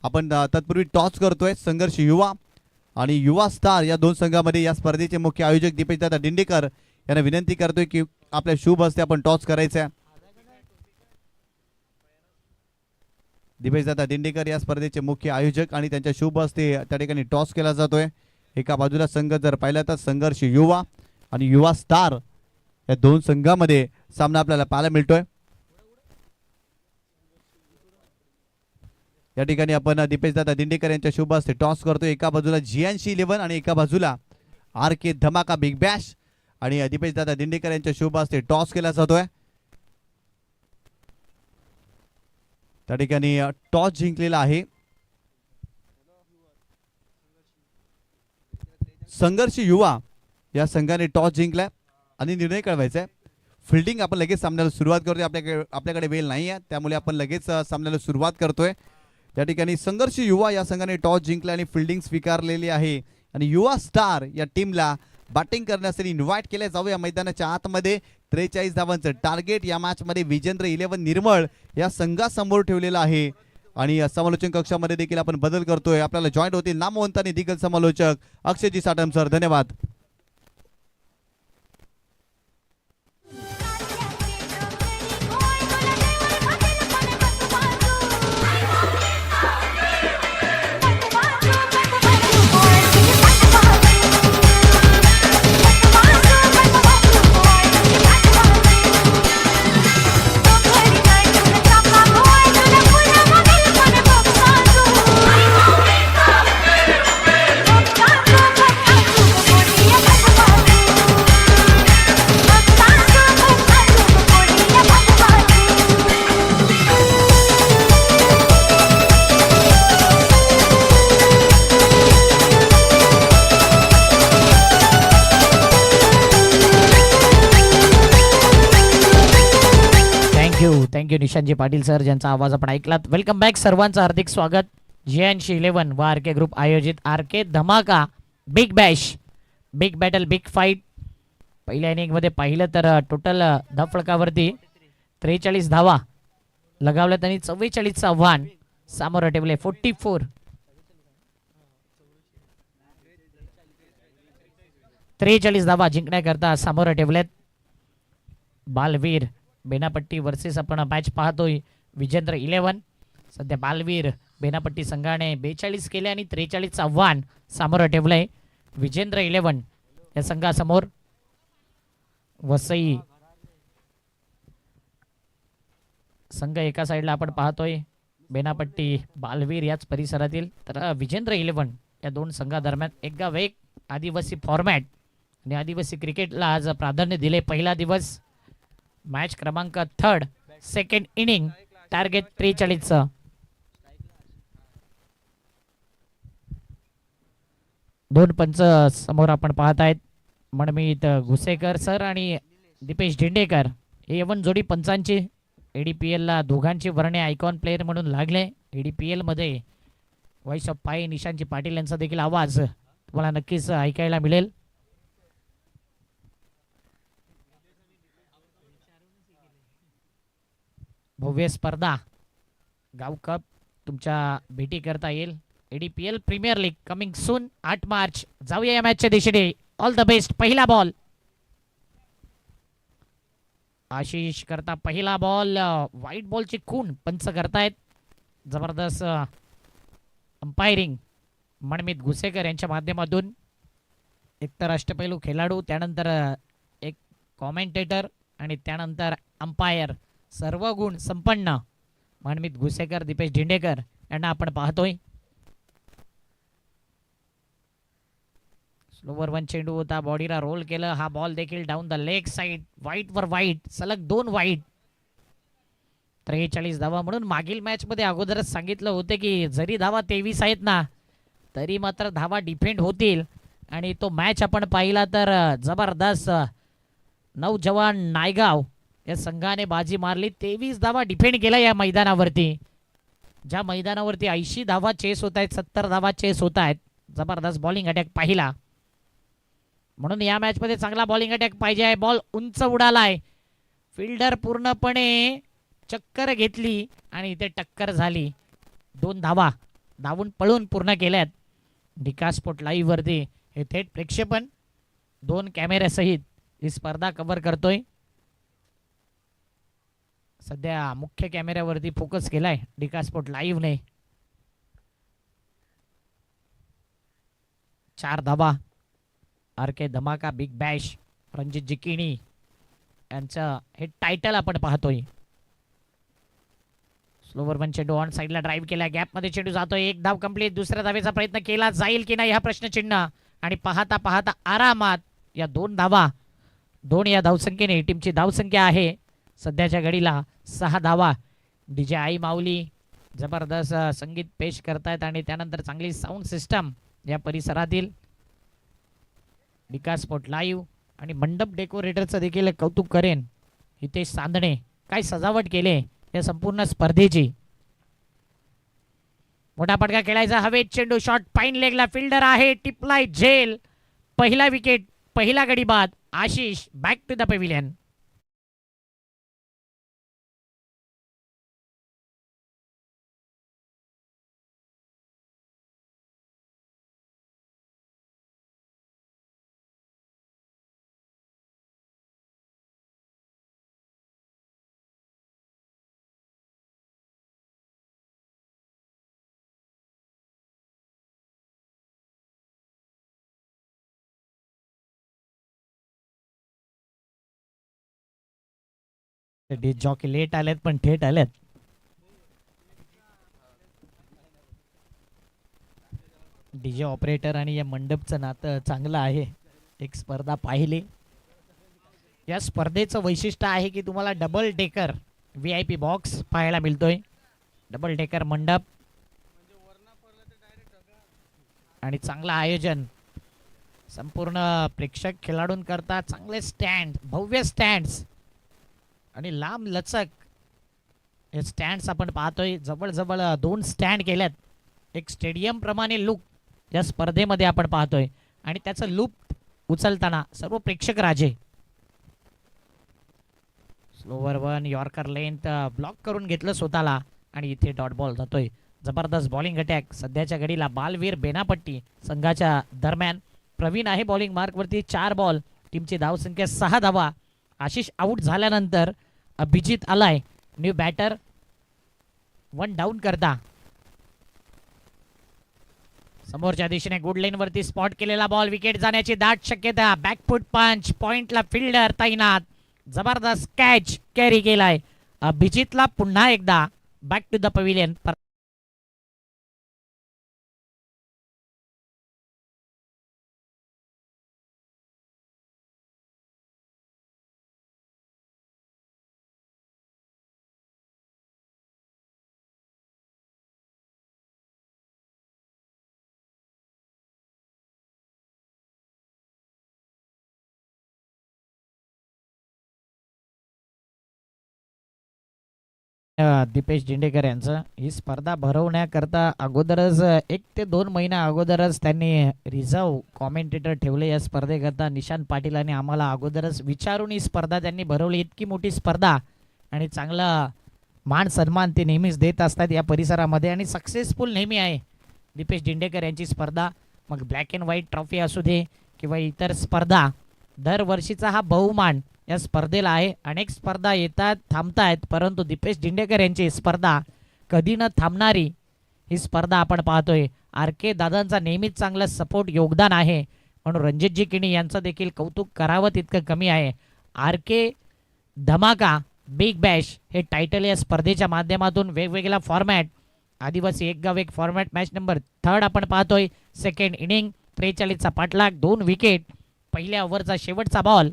आपण तत्पूर्वी टॉस करतोय. संघर्ष युवा आणि युवा स्टार या दोन संघामध्ये या स्पर्धेचे मुख्य आयोजक दीपेशदादा दिंडेकर यांना विनंती करतोय की आपल्या शुभ हस्ते आपण टॉस करायचा आहे. दीपेशदादा दिंडेकर या स्पर्धेचे मुख्य आयोजक आणि त्यांच्या शुभ हस्ते त्या ठिकाणी टॉस केला जातोय. एका बाजूला संघ जर पाहिला तर संघर्ष युवा आणि युवा स्टार या दोन संघामध्ये सामना आपल्याला पाहायला मिळतोय. या ठिकाणी आपण दीपेशदादा दिंडेकर यांच्या शुभ हस्ते टॉस करतोय. एका बाजूला जियांशी 11 आणि एका बाजूला RK धमाका बिग बॅश आणि दीपेशदादा दिंडेकर यांच्या शुभ हस्ते टॉस केला जातोय. त्या ठिकाणी टॉस जिंकलेला आहे संघर्ष युवा या संघाने टॉस जिंकलाय आणि निर्णय कळवायचा आहे. फिल्डिंग आपण लगेच सामन्याला सुरुवात करतोय. आपल्याकडे वेळ नाही आहे त्यामुळे आपण लगेच सामन्याला सुरुवात करतोय. या ठिकाणी संघर्ष युवा या संघाने टॉस जिंकला आणि फिल्डिंग स्वीकारलेली आहे आणि युवा स्टार या टीमला बॅटिंग करण्यासाठी इन्व्हाइट केले. जाऊया मैदानाच्या आतमध्ये. 43 धावांचं टार्गेट या मॅच मध्ये विजेंद्र 11 निर्मळ या संघासमोर ठेवलेला आहे. आणि समालोचन कक्षामध्ये देखील आपण बदल करतोय. आपल्याला जॉईंट होतील नामवंत आणि दिग्गज समालोचक अक्षयजी साटम सर. धन्यवाद.
थँक्यू निशांतजी पाटील सर ज्यांचा आवाज आपण ऐकलात. वेलकम बॅक सर्वांचं हार्दिक स्वागत. JNC 11 व RK ग्रुप आयोजित RK धमाका Big Bash big battle big fight पहिल्या इनिंगमध्ये पाहिलं तर टोटल धावफलकावरती 43 धावा लगावल्यात आणि 44चं आव्हान सामोरं ठेवले. 43 धावा जिंकण्याकरता सामोरं ठेवलेत. बालवीर बेनापट्टी वर्सेस आपण मॅच पाहतोय. विजेंद्र 11 सध्या बालवीर बेनापट्टी संघाने 42 केले आणि 43चं आव्हान सामोरं ठेवलंय विजेंद्र 11 या संघासमोर. वसई संघ एका साईडला आपण पाहतोय. बेनापट्टी बालवीर याच परिसरातील. तर विजेंद्र 11 या दोन संघादरम्यान एक गाव एक आदिवासी फॉर्मॅट आणि आदिवासी क्रिकेटला आज प्राधान्य दिले. पहिला दिवस मॅच क्रमांक 3 सेकंड इनिंग टार्गेट 43चं. दोन पंच समोर आपण पाहत आहेत. मनमीत घुसेकर सर आणि दीपेश दिंडेकर हे 11 जोडी पंचांची. ADPL ला दोघांची वर्णे आयकॉन प्लेयर म्हणून लागले. ADPL मध्ये व्हॉइस ऑफ पाय निशांतजी पाटील यांचा देखील आवाज तुम्हाला नक्कीच ऐकायला मिळेल. भव्य स्पर्धा गाव कप तुमच्या भेटी करता येईल. ADPL premier league coming soon 8 March. जाऊया या मॅचच्या दिशेने. All the best. पहिला बॉल आशिष करता पहिला बॉल. व्हाईट बॉलची खून पंच करतायत. जबरदस्त अंपायरिंग मनमीत घुसेकर यांच्या माध्यमातून. एक तर अष्टपैलू खेळाडू त्यानंतर एक कॉमेंटेटर आणि त्यानंतर अंपायर सर्व गुण संपन्न मनमीत घुसेकर दीपेश दिंडेकर यांना आपण पाहतोय. स्लोवर वन चेंडू होता, बॉडीला रोल केलं. हा बॉल देखील डाऊन द लेग साइड, वाईट वर वाईट, सलग 2 वाईट. 43 धावा. म्हणून मागील मॅच मध्ये अगोदरच सांगितलं होतं की जरी धावा 23 आहेत ना तरी मात्र धावा डिफेंड होतील. आणि तो मॅच आपण पाहिला तर जबरदस्त नौजवान नायगाव या संघाने बाजी मारली. 23 धावा डिफेंड केला या मैदानावरती, ज्या मैदानावरती 80 धावा चेस होत आहेत, 70 धावा चेस होत आहेत. जबरदस्त बॉलिंग अटॅक पाहिला. म्हणून या मॅच मध्ये चांगला बॉलिंग अटॅक पाहिजे आहे. बॉल उंच उडालाय, फिल्डर पूर्णपणे चक्कर घेतली आणि इथे टक्कर झाली. 2 धावा धावून पळून पूर्ण केल्यात. डिका स्पोर्ट लाईव्ह वरती हे थेट प्रक्षेपण 2 कॅमेऱ्यासहित ही स्पर्धा कव्हर करतोय. सध्या मुख्य कॅमेऱ्यावरती फोकस केलाय डिका स्पोर्ट लाईव्हने. 4 धावा. आरके धमाका बिग बॅश रणजित जिकिणी यांचं हे टायटल आपण पाहतोय. स्लोवर वन चेंडू ऑन साईडला ड्राईव्ह केला, गॅप मध्ये चेंडू जातोय. 1 धाव कंप्लीट. दुसऱ्या धावेचा प्रयत्न केला जाईल की नाही हा प्रश्नचिन्ह. आणि पाहता पाहता आरामात या 2 धावा. 2 या धावसंख्येने टीमची धावसंख्या आहे सध्याच्या घडीला 6 धावा. डीजे आई माऊली जबरदस्त संगीत पेश करतायत आणि त्यानंतर चांगली साऊंड सिस्टम या परिसरातील. डिका स्पोर्ट लाईव्ह आणि मंडप डेकोरेटरचं देखील कौतुक करेन हितेश सांदणे. काय सजावट केले या संपूर्ण स्पर्धेची. मोठा फटका खेळायचा, हवेत चेंडू, शॉट फाईन लेगला, फिल्डर आहे, टिपलाय झेल. पहिला विकेट, पहिला गडी बाद. Ashish back to the pavilion. Jockey late आलेत पण थेट आलेत. डीजे ऑपरेटर आणि या मंडपचं नातं चांगलं आहे. एक स्पर्धा पाहिली. या स्पर्धेचं वैशिष्ट्य आहे की तुम्हाला डबल डेकर VIP बॉक्स पाहायला मिळतोय. डबल डेकर मंडप आणि चांगलं आयोजन. संपूर्ण प्रेक्षक खेळाडूंकरता चांगले स्टँड, भव्य स्टँड्स आणि लांब लचक हे स्टँड्स आपण पाहतोय. जवळजवळ 2 स्टँड केल्यात. एक स्टेडियम प्रमाणे लुक या स्पर्धेमध्ये आपण पाहतोय आणि त्याचं लूप उचलताना सर्व प्रेक्षक राजे. Slower one yorker length block करून घेतलं स्वतःला आणि इथे डॉट बॉल जातोय. जबरदस्त बॉलिंग अटॅक सध्याच्या घडीला. बालवीर बेनापट्टी संघाच्या दरम्यान. प्रवीण आहे बॉलिंग मार्कवरती. 4 बॉल. टीमची धावसंख्या 6 धावा. आशिष आउट झाल्यानंतर अभिजित आलाय न्यू बॅटर 1 डाऊन करता. समोरच्या दिशेने गुड लेन वरती स्पॉट केलेला बॉल, विकेट जाण्याची दाट शक्यता. बॅकफुट पंच, पॉइंटला फिल्डर तैनात. जबरदस्त कॅच कॅरी केलाय. अभिजितला पुन्हा एकदा back to the pavilion. Deepesh Dindekar यांचं ही स्पर्धा भरवण्याकरता अगोदरच 1 ते 2 महिना अगोदरच त्यांनी रिझर्व कॉमेंटेटर ठेवले या स्पर्धेकरता. निशांत पाटील आणि आम्हाला अगोदरच विचारून ही स्पर्धा त्यांनी भरवली. इतकी मोठी स्पर्धा आणि चांगला मान सन्मान ते नेहमीच देत असतात या परिसरामध्ये आणि सक्सेसफुल नेहमी आहे दीपेश दिंडेकर यांची स्पर्धा. मग ब्लॅक अँड व्हाईट ट्रॉफी असू दे किंवा इतर स्पर्धा, दरवर्षीचा हा बहुमान या स्पर्धेला आहे. अनेक स्पर्धा येतात थांबतायत परंतु दीपेश दिंडेकर यांची स्पर्धा कधी न थांबणारी ही स्पर्धा आपण पाहतोय. आरके दादांचा नेहमीच चांगला सपोर्ट योगदान आहे म्हणून रणजितजी किणी यांचं देखील कौतुक करावं तितकं कमी आहे. आरके धमाका बिग बॅश हे टायटल या स्पर्धेच्या माध्यमातून वेगवेगळ्या फॉर्मॅट आदिवासी एक गाव एक फॉर्मॅट मॅच नंबर 3 आपण पाहतोय. सेकंड इनिंग 43चा पाठलाग, 2 विकेट. पहिल्या ओव्हरचा शेवटचा बॉल.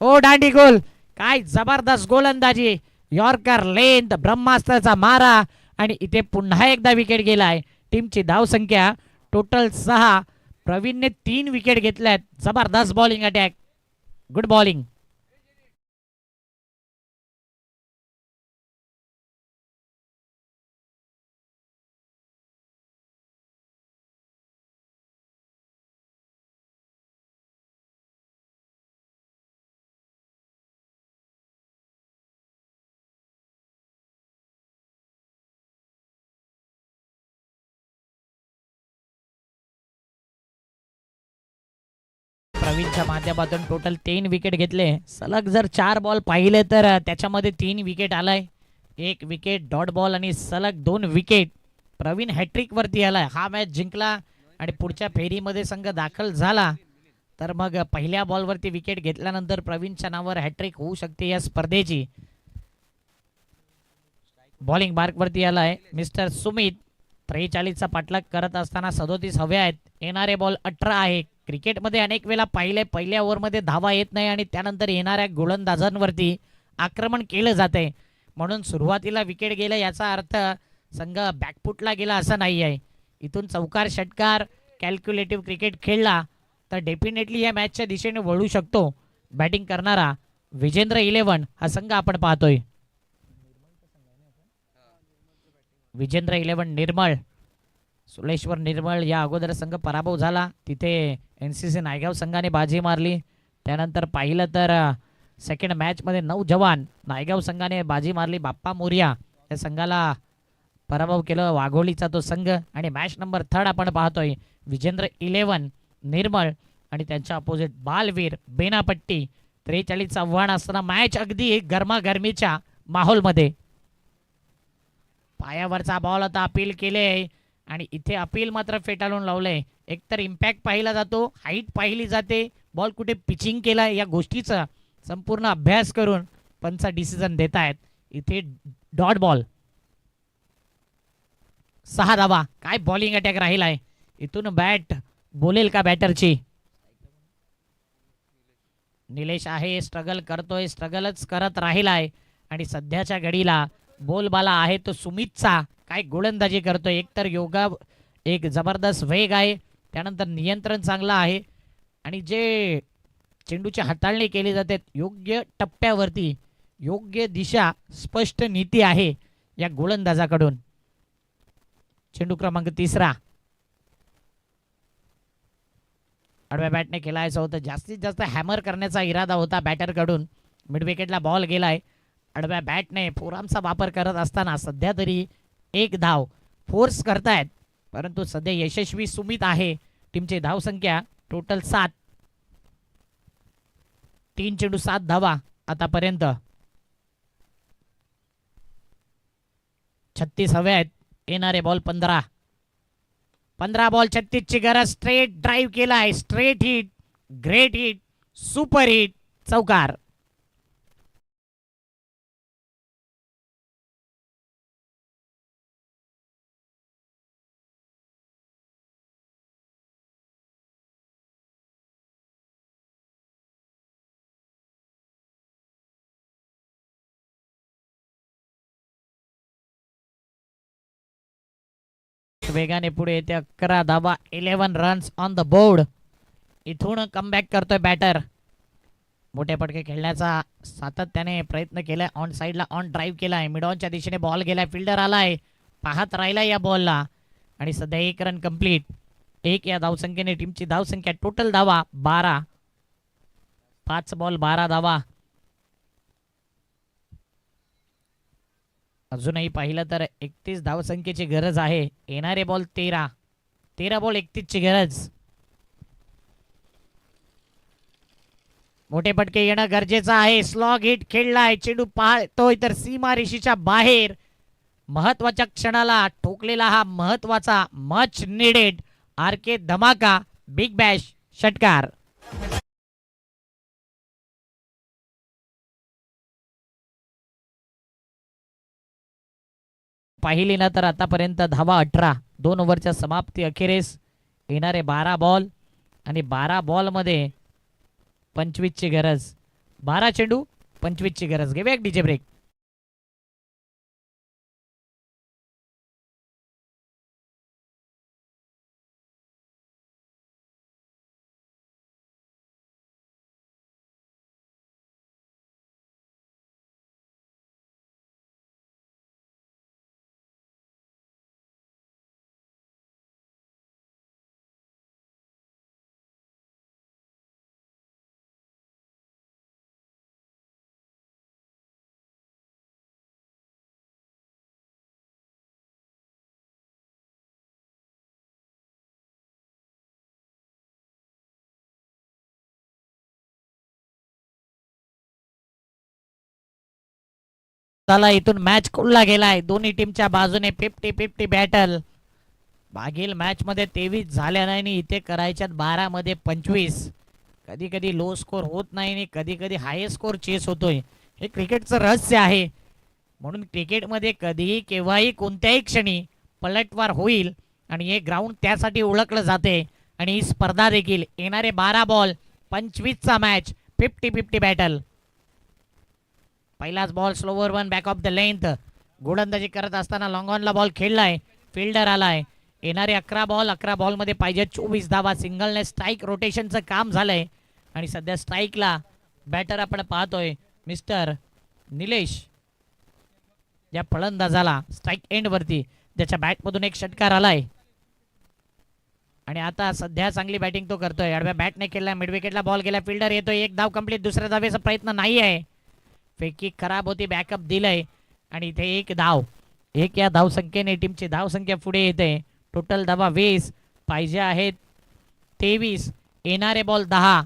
ओ दांडी गोल, काय जबरदस्त गोलंदाजी. यॉर्कर लेंथ, ब्रह्मास्त्राचा मारा आणि इथे पुन्हा एकदा विकेट गेलाय. टीमची धावसंख्या टोटल 6. प्रवीणने 3 विकेट घेतल्यात. जबरदस्त बॉलिंग अटॅक, गुड बॉलिंग. प्रवीणच्या माध्यमातून टोटल 3 विकेट घेतले. सलग जर 4 बॉल पाहिले तर त्याच्यामध्ये 3 विकेट आलाय. 1 विकेट, डॉट बॉल आणि सलग 2 विकेट. प्रवीण हॅट्रिक वरती आलाय. हा मॅच जिंकला आणि पुढच्या फेरीमध्ये संघ दाखल झाला तर मग पहिल्या बॉलवरती विकेट घेतल्यानंतर प्रवीणच्या नावावर हॅट्रिक होऊ शकते या स्पर्धेची. बॉलिंग मार्कवरती आलाय मिस्टर सुमित. 43चा पाठलाग करत असताना 37 हवे आहेत. येणारे बॉल 18 आहे. क्रिकेटमध्ये अनेक वेळा पाहिले, पहिल्या ओव्हरमध्ये धावा येत नाही आणि त्यानंतर येणाऱ्या गोलंदाजांवरती आक्रमण केलं जाते. म्हणून सुरुवातीला विकेट गेलं याचा अर्थ संघ बॅकफुटला गेला असं नाही आहे. इथून चौकार षटकार कॅल्क्युलेटिव्ह क्रिकेट खेळला तर डेफिनेटली या मॅचच्या दिशेने वळू शकतो. बॅटिंग करणारा विजेंद्र 11 हा संघ आपण पाहतोय. विजेंद्र 11 निर्मळ. सुलेश्वर निर्मळ या अगोदर संघ पराभव झाला. तिथे NCC नायगाव संघाने बाजी मारली. त्यानंतर पाहिलं तर सेकंड मॅचमध्ये 9 जवान नायगाव संघाने बाजी मारली. बाप्पा मोरिया या संघाला पराभव केलं, वाघोलीचा तो संघ. आणि मॅच नंबर 3 आपण पाहतोय. विजेंद्र 11 निर्मळ आणि त्यांच्या अपोजिट बालवीर बेनापट्टी. 43चा आव्हान असताना मॅच अगदी गरमागरमीच्या माहोलमध्ये. पायावरचा बॉल आता अपील केले आणि इथे अपील मात्र फेटाळून लावलंय. एकतर इम्पॅक्ट पाहिला जातो, हाईट पाहिली जाते, बॉल कुठे पिचिंग केलाय या गोष्टीचा संपूर्ण अभ्यास करून पंच डिसिजन देत आहेत. इथे डॉट बॉल. 6 धावा. काय बॉलिंग अटॅक राहिलाय. इथून बॅट बोलेल का बॅटरची. निलेश आहे, स्ट्रगल करतोय, स्ट्रगलच करत राहिलाय आणि सध्याच्या घडीला बोलबाला आहे तो सुमितचा. काय गोलंदाजी करतोय. एकतर योगा, एक जबरदस्त वेग आहे, त्यानंतर नियंत्रण चांगलं आहे आणि जे चेंडूची हाताळणी केली जाते योग्य टप्प्यावरती, योग्य दिशा, स्पष्ट नीती आहे या गोलंदाजाकडून. चेंडू क्रमांक 3. आडव्या बॅटने खेळायचं होतं. जास्तीत जास्त हॅमर करण्याचा इरादा होता बॅटरकडून. मिड विकेटला बॉल गेलाय. आडव्या बॅटने फोरआर्मचा वापर करत असताना सध्या तरी 1 धाव फोर्स करतायत, परंतु सध्या यशस्वी सुमित आहे. टीमची धावसंख्या टोटल 7. 3 चेंडू 7 धावा आतापर्यंत. 36 हवे आहेत. येणारे बॉल 15. 15 बॉल 36 ची गरज. स्ट्रेट ड्राईव्ह केलाय, straight hit, great hit, super hit, चौकार. वेगाने पुढे येते. 11 धावा, 11 रन्स ऑन द बोर्ड. इथून कमबॅक करतोय बॅटर. मोठे पटके खेळण्याचा सातत्याने प्रयत्न केलाय. ऑन साईडला ऑन ड्राईव्ह केलाय. मिड ऑनच्या दिशेने बॉल गेलाय. फिल्डर आलाय, पाहत राहिलाय या बॉलला आणि सध्या 1 रन कंप्लीट. 1 या धावसंख्येने टीमची धावसंख्या टोटल धावा 12. 5 बॉल 12 धावा. अजूनही पाहिलं तर 31 धावसंख्येची गरज आहे. येणारे बॉल 13. 13 बॉल 31 ची गरज. मोठे पटके येणं गरजेचं आहे. स्लॉग हिट खेळलाय. चेंडू पाहतोय तर सीमारेषेच्या बाहेर. महत्वाच्या क्षणाला ठोकलेला हा महत्वाचा मच निडेड RK धमाका बिग बॅश षटकार. पाहिली ना तर आतापर्यंत धावा 18, 2 ओव्हरच्या समाप्ती अखेरीस येणारे 12 बॉल आणि 12 बॉलमध्ये 25ची गरज. 12 चेंडू 25ची गरज. घेऊया एक डीजे ब्रेक. चला इथून मॅच खुलला गेलाय. दोन्ही टीमच्या बाजूने 50-50 बॅटल. मागील मॅच मध्ये 23 झाल्या नाही आणि इथे करायच्यात 12 मध्ये 25. कधी कधी लो स्कोर होत नाही आणि कधी कधी हाय स्कोर चेस होतोय. हे क्रिकेटचं रहस्य आहे. म्हणून क्रिकेटमध्ये कधीही केव्हाही कोणत्याही क्षणी पलटवार होईल आणि हे ग्राउंड त्यासाठी ओळखलं जाते. आणि ही स्पर्धा देखील येणारे 12 बॉल 25चा मॅच 50-50 बॅटल. पहिलाच ball slower one back of the length. गोलंदाजी करत असताना लॉंग ऑनला बॉल खेळलाय. फिल्डर आलाय. येणारे 11 बॉलमध्ये पाहिजे 24 धावा. सिंगलने स्ट्राईक रोटेशनचं काम झालंय आणि सध्या स्ट्राईकला बॅटर आपण पाहतोय मिस्टर निलेश या फलंदाजाला स्ट्राईक एंड वरती त्याच्या बॅटमधून एक षटकार आलाय आणि आता सध्या चांगली बॅटिंग तो करतोय. आडव्या बॅटने खेळलाय. मिड विकेटला बॉल गेला. फिल्डर येतोय. एक धाव कंप्लीट. दुसऱ्या धावेचा प्रयत्न नाही आहे. फेकी खराब होती. बॅकअप दिलंय आणि इथे एक धाव. एक या धावसंख्येने टीमची धावसंख्या पुढे येते. टोटल धावा 20 पाहिजे आहेत 23. येणारे बॉल 10.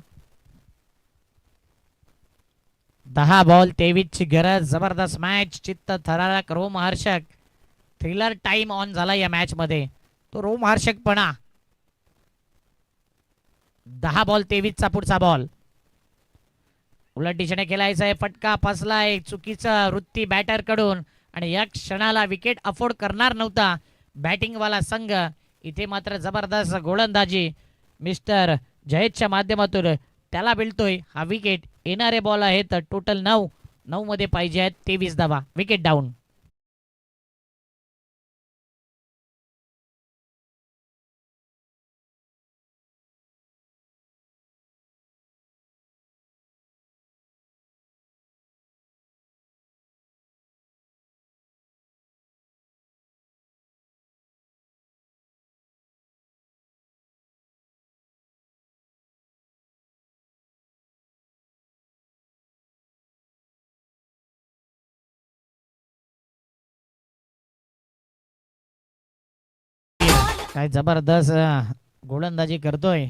10 बॉल 23 ची गरज. जबरदस्त मॅच. चित्त थरारक रोमहर्षक थ्रिलर टाइम ऑन झाला या मॅच मध्ये. तो रोमहर्षकपणा. 10 बॉल 23 चा पुढचा बॉल. उलट दिशेने खेळायचा आहे. फटका फसलाय. चुकीचा वृत्ती बॅटर कडून आणि या क्षणाला विकेट अफोर्ड करणार नव्हता बॅटिंग वाला संघ. इथे मात्र जबरदस्त गोलंदाजी मिस्टर जयेशच्या माध्यमातून त्याला मिळतोय हा विकेट. येणारे बॉल आहेत टोटल 9. 9 मध्ये पाहिजे आहेत 23 धावा. Wicket down. काय जबरदस्त गोलंदाजी करतोय.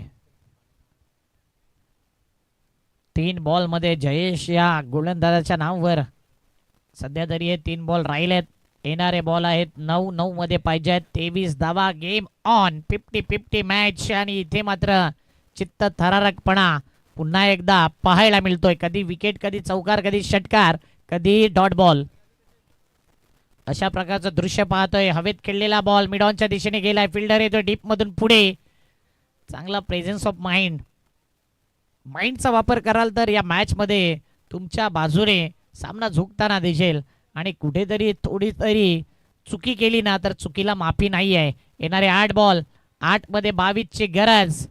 3 बॉल मध्ये जयेश या गोलंदाजाच्या नावावर सध्या तरी हे 3 बॉल राहिलेत. येणारे बॉल आहेत 9. 9 मध्ये पाहिजे आहेत 23 धावा. Game on. 50-50 मॅच आणि इथे मात्र चित्त थरारकपणा पुन्हा एकदा पाहायला मिळतोय. कधी विकेट, कधी चौकार, कधी षटकार, कधी डॉट बॉल. अशा प्रकारचं दृश्य पाहतोय. हवेत खेळलेला बॉल मिड ऑनच्या दिशेने गेलाय. फिल्डर येतोय डीप मधून पुढे. चांगला प्रेझेन्स ऑफ माइंडचा वापर कराल तर या मॅच मध्ये तुमच्या बाजूने सामना झुकताना दिसेल आणि कुठेतरी थोडी तरी चुकी केली ना तर चुकीला माफी नाही आहे. येणारे 8 बॉल 8 मध्ये 22 ची गरज.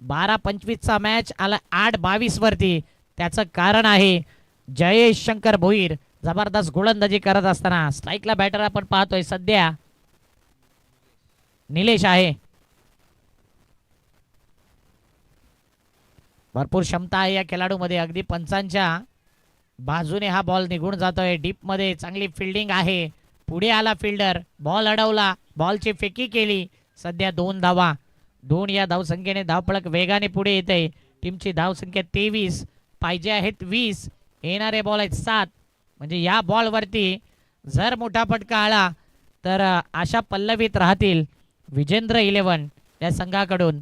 12-25 चा मॅच आला 8-22 वरती. त्याचं कारण आहे जयेश शंकर भोईर जबरदस्त गोलंदाजी करत असताना. स्ट्राईकला बॅटर आपण पाहतोय सध्या निलेश आहे. भरपूर क्षमता आहे या खेळाडूमध्ये. अगदी पंचांच्या बाजूने हा बॉल निघून जातोय. डीप मध्ये चांगली फिल्डिंग आहे. पुढे आला फिल्डर. बॉल अडवला. बॉलची फेकी केली. सध्या 2 धावा. 2 या धावसंख्येने धावपळक वेगाने पुढे येते. टीमची धावसंख्या 23 पाहिजे आहेत 20. येणारे बॉल आहेत 7. म्हणजे या बॉलवरती जर मोठा फटका आला तर आशा पल्लवीत राहतील विजेंद्र 11 या संघाकडून.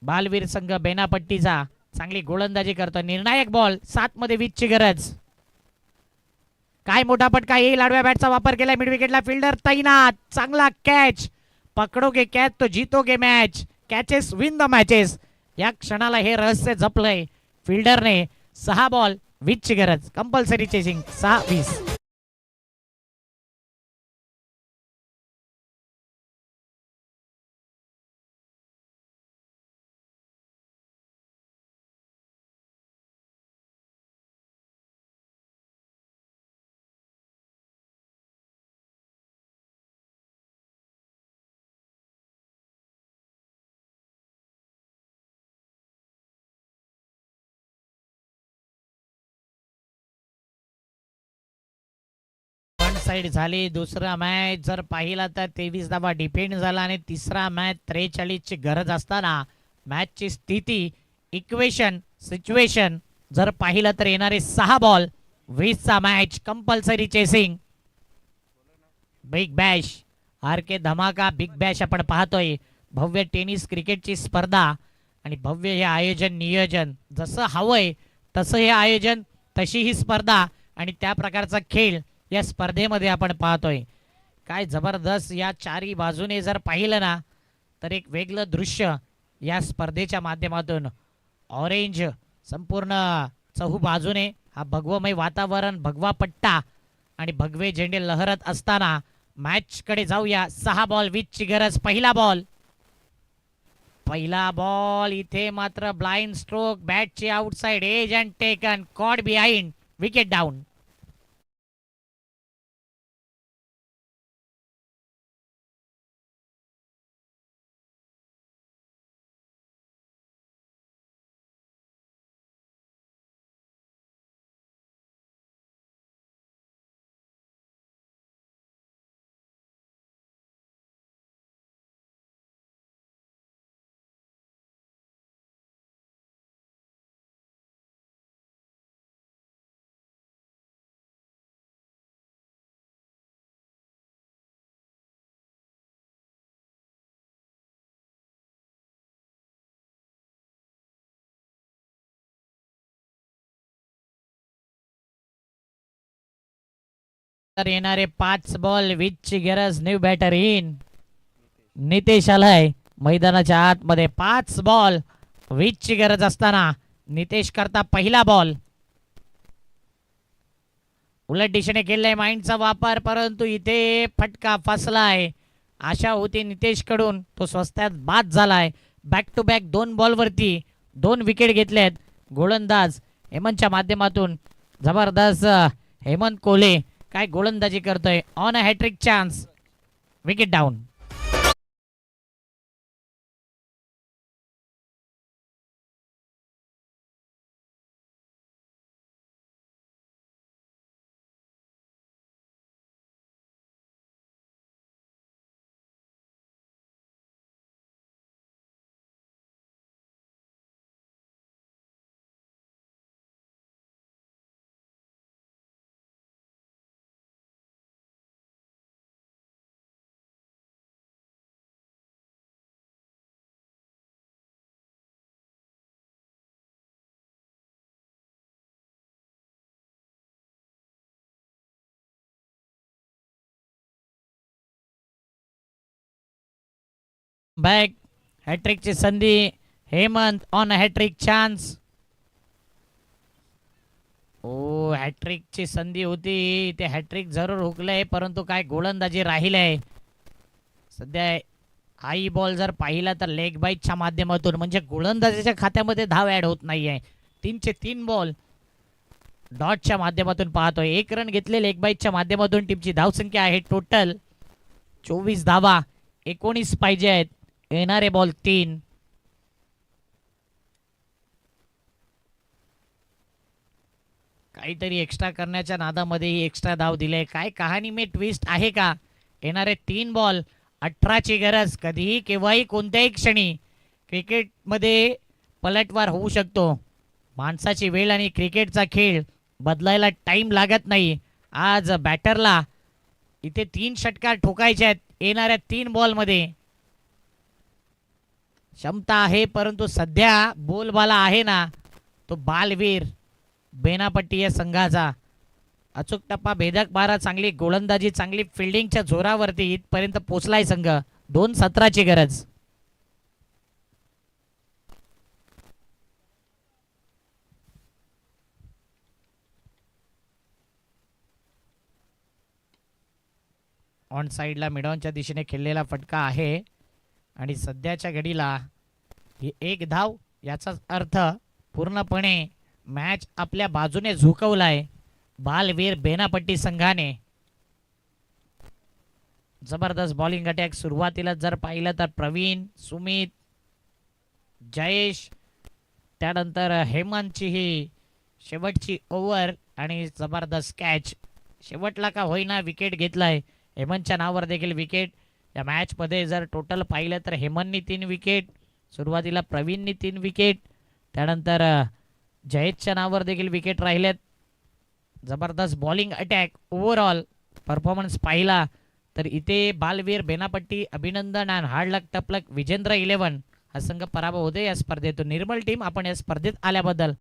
बालवीर संघ बेनापट्टीचा चांगली गोलंदाजी करतो. निर्णायक बॉल 7 मध्ये 20 ची गरज. काय मोठा फटका येईल. आडव्या बॅटचा वापर केलाय मिड विकेटला. फिल्डर तैनात. चांगला कॅच. पकडोगे कॅच तो जीतोगे match. Catches win the matches. या क्षणाला हे रहस्य जपलंय फिल्डरने. 6 बॉल 20 ची गरज. Compulsory chasing 6-20. साइड झाली. दुसरा मॅच जर पाहिला तर 23 धावा डिपेंड झाला आणि तिसरा मॅच 43 ची गरज असताना मॅचची स्थिती इक्वेशन सिच्युएशन जर पाहिलं तर येणारे 6 बॉल 20 चा match. Compulsory chasing. Big Bash आर के धमाका बिग बॅश आपण पाहतोय. भव्य टेनिस क्रिकेटची स्पर्धा आणि भव्य हे आयोजन नियोजन. जसं हवंय तसं हे आयोजन, तशी ही स्पर्धा आणि त्या प्रकारचा खेळ या स्पर्धेमध्ये आपण पाहतोय. काय जबरदस्त या चारी बाजूने जर पाहिलं ना तर एक वेगळं दृश्य या स्पर्धेच्या माध्यमातून. ऑरेंज संपूर्ण चहू बाजूने हा भगवमय वातावरण, भगवा पट्टा आणि भगवे झेंडे लहरत असताना मॅच कडे जाऊया. 6 बॉल 20 ची गरज. पहिला बॉल इथे मात्र ब्लाइंड स्ट्रोक. बॅटची outside edge and taken. Caught behind. Wicket down. तर येणारे 5 बॉल 20 ची गरज. New batter in. नितेश आलाय मैदानाच्या आतमध्ये. 5 बॉल 20 ची गरज असताना नितेश करता पहिला बॉल. उलट दिशेने केलाय माइंडचा वापर, परंतु इथे फटका फसलाय. आशा होती नितेश कडून, तो स्वस्तात बाद झालाय. बॅक टू बॅक 2 बॉल वरती 2 विकेट घेतलेत. गोलंदाज हेमंतच्या माध्यमातून जबरदस्त हेमंत कोले काय गोलंदाजी करतोय. On a hattrick chance. Wicket down. Back हॅट्रिकची संधी. Hemant on hattrick chance. ओ हॅट्रिकची संधी होती. ते हॅट्रिक जरूर हुकलंय, परंतु काय गोलंदाजी राहिलंय. सध्या हाई बॉल जर पाहिला तर लेग बाईटच्या माध्यमातून, म्हणजे गोलंदाजीच्या खात्यामध्ये धाव ऍड होत नाहीये. 3चे 3 बॉल डॉटच्या माध्यमातून पाहतोय. 1 रन घेतले लेग बाईटच्या माध्यमातून. टीमची धावसंख्या आहे टोटल 24 धावा. 19 पाहिजे आहेत. येणारे बॉल 3. काहीतरी एक्स्ट्रा करण्याच्या नादामध्ये एक्स्ट्रा धाव दिले. काय कहाणी में ट्विस्ट आहे का? येणारे 3 बॉल 18 ची गरज. कधीही केव्हाही कोणत्याही क्षणी क्रिकेटमध्ये पलटवार होऊ शकतो. माणसाची वेळ आणि क्रिकेटचा खेळ बदलायला टाइम लागत नाही. आज बॅटरला इथे 3 षटकार ठोकायचे आहेत. येणाऱ्या 3 बॉलमध्ये क्षमता आहे, परंतु सध्या बोलबाला आहे ना तो बालवीर बेनापट्टी या संघाचा. अचूक टप्पा, भेदक मारा, चांगली गोलंदाजी, चांगली फिल्डिंगच्या जोरावरती इथपर्यंत पोचलाय संघ. 2-17ची गरज. ऑन साईडला मिडॉनच्या दिशेने खेळलेला फटका आहे आणि सध्याच्या घडीला ही एक धाव, याचाच अर्थ पूर्णपणे मॅच आपल्या बाजूने झुकवलाय बालवीर बेनापट्टी संघाने. जबरदस्त बॉलिंग अटॅक. सुरुवातीला जर पाहिलं तर प्रवीण, सुमित, जयेश, त्यानंतर हेमंतची ही शेवटची ओव्हर आणि जबरदस्त कॅच. शेवटला का होईना विकेट घेतलाय. हेमंतच्या नावावर देखील विकेट. या मॅच मध्ये जर टोटल पाहिलं तर हेमंतनी 3 विकेट, सुरुवातीला प्रवीणनी 3 विकेट, त्यानंतर जयेशच्या नावावर देखील विकेट राहिलेत. जबरदस्त बॉलिंग अटॅक. ओव्हरऑल परफॉर्मन्स पाहिला तर इथे बालवीर बेनापट्टी अभिनंदन आणि हार्ड लक टप लक विजेंद्र 11 हा संघ पराभव होते या स्पर्धेतून. निर्मल टीम, आपण या स्पर्धेत आल्याबद्दल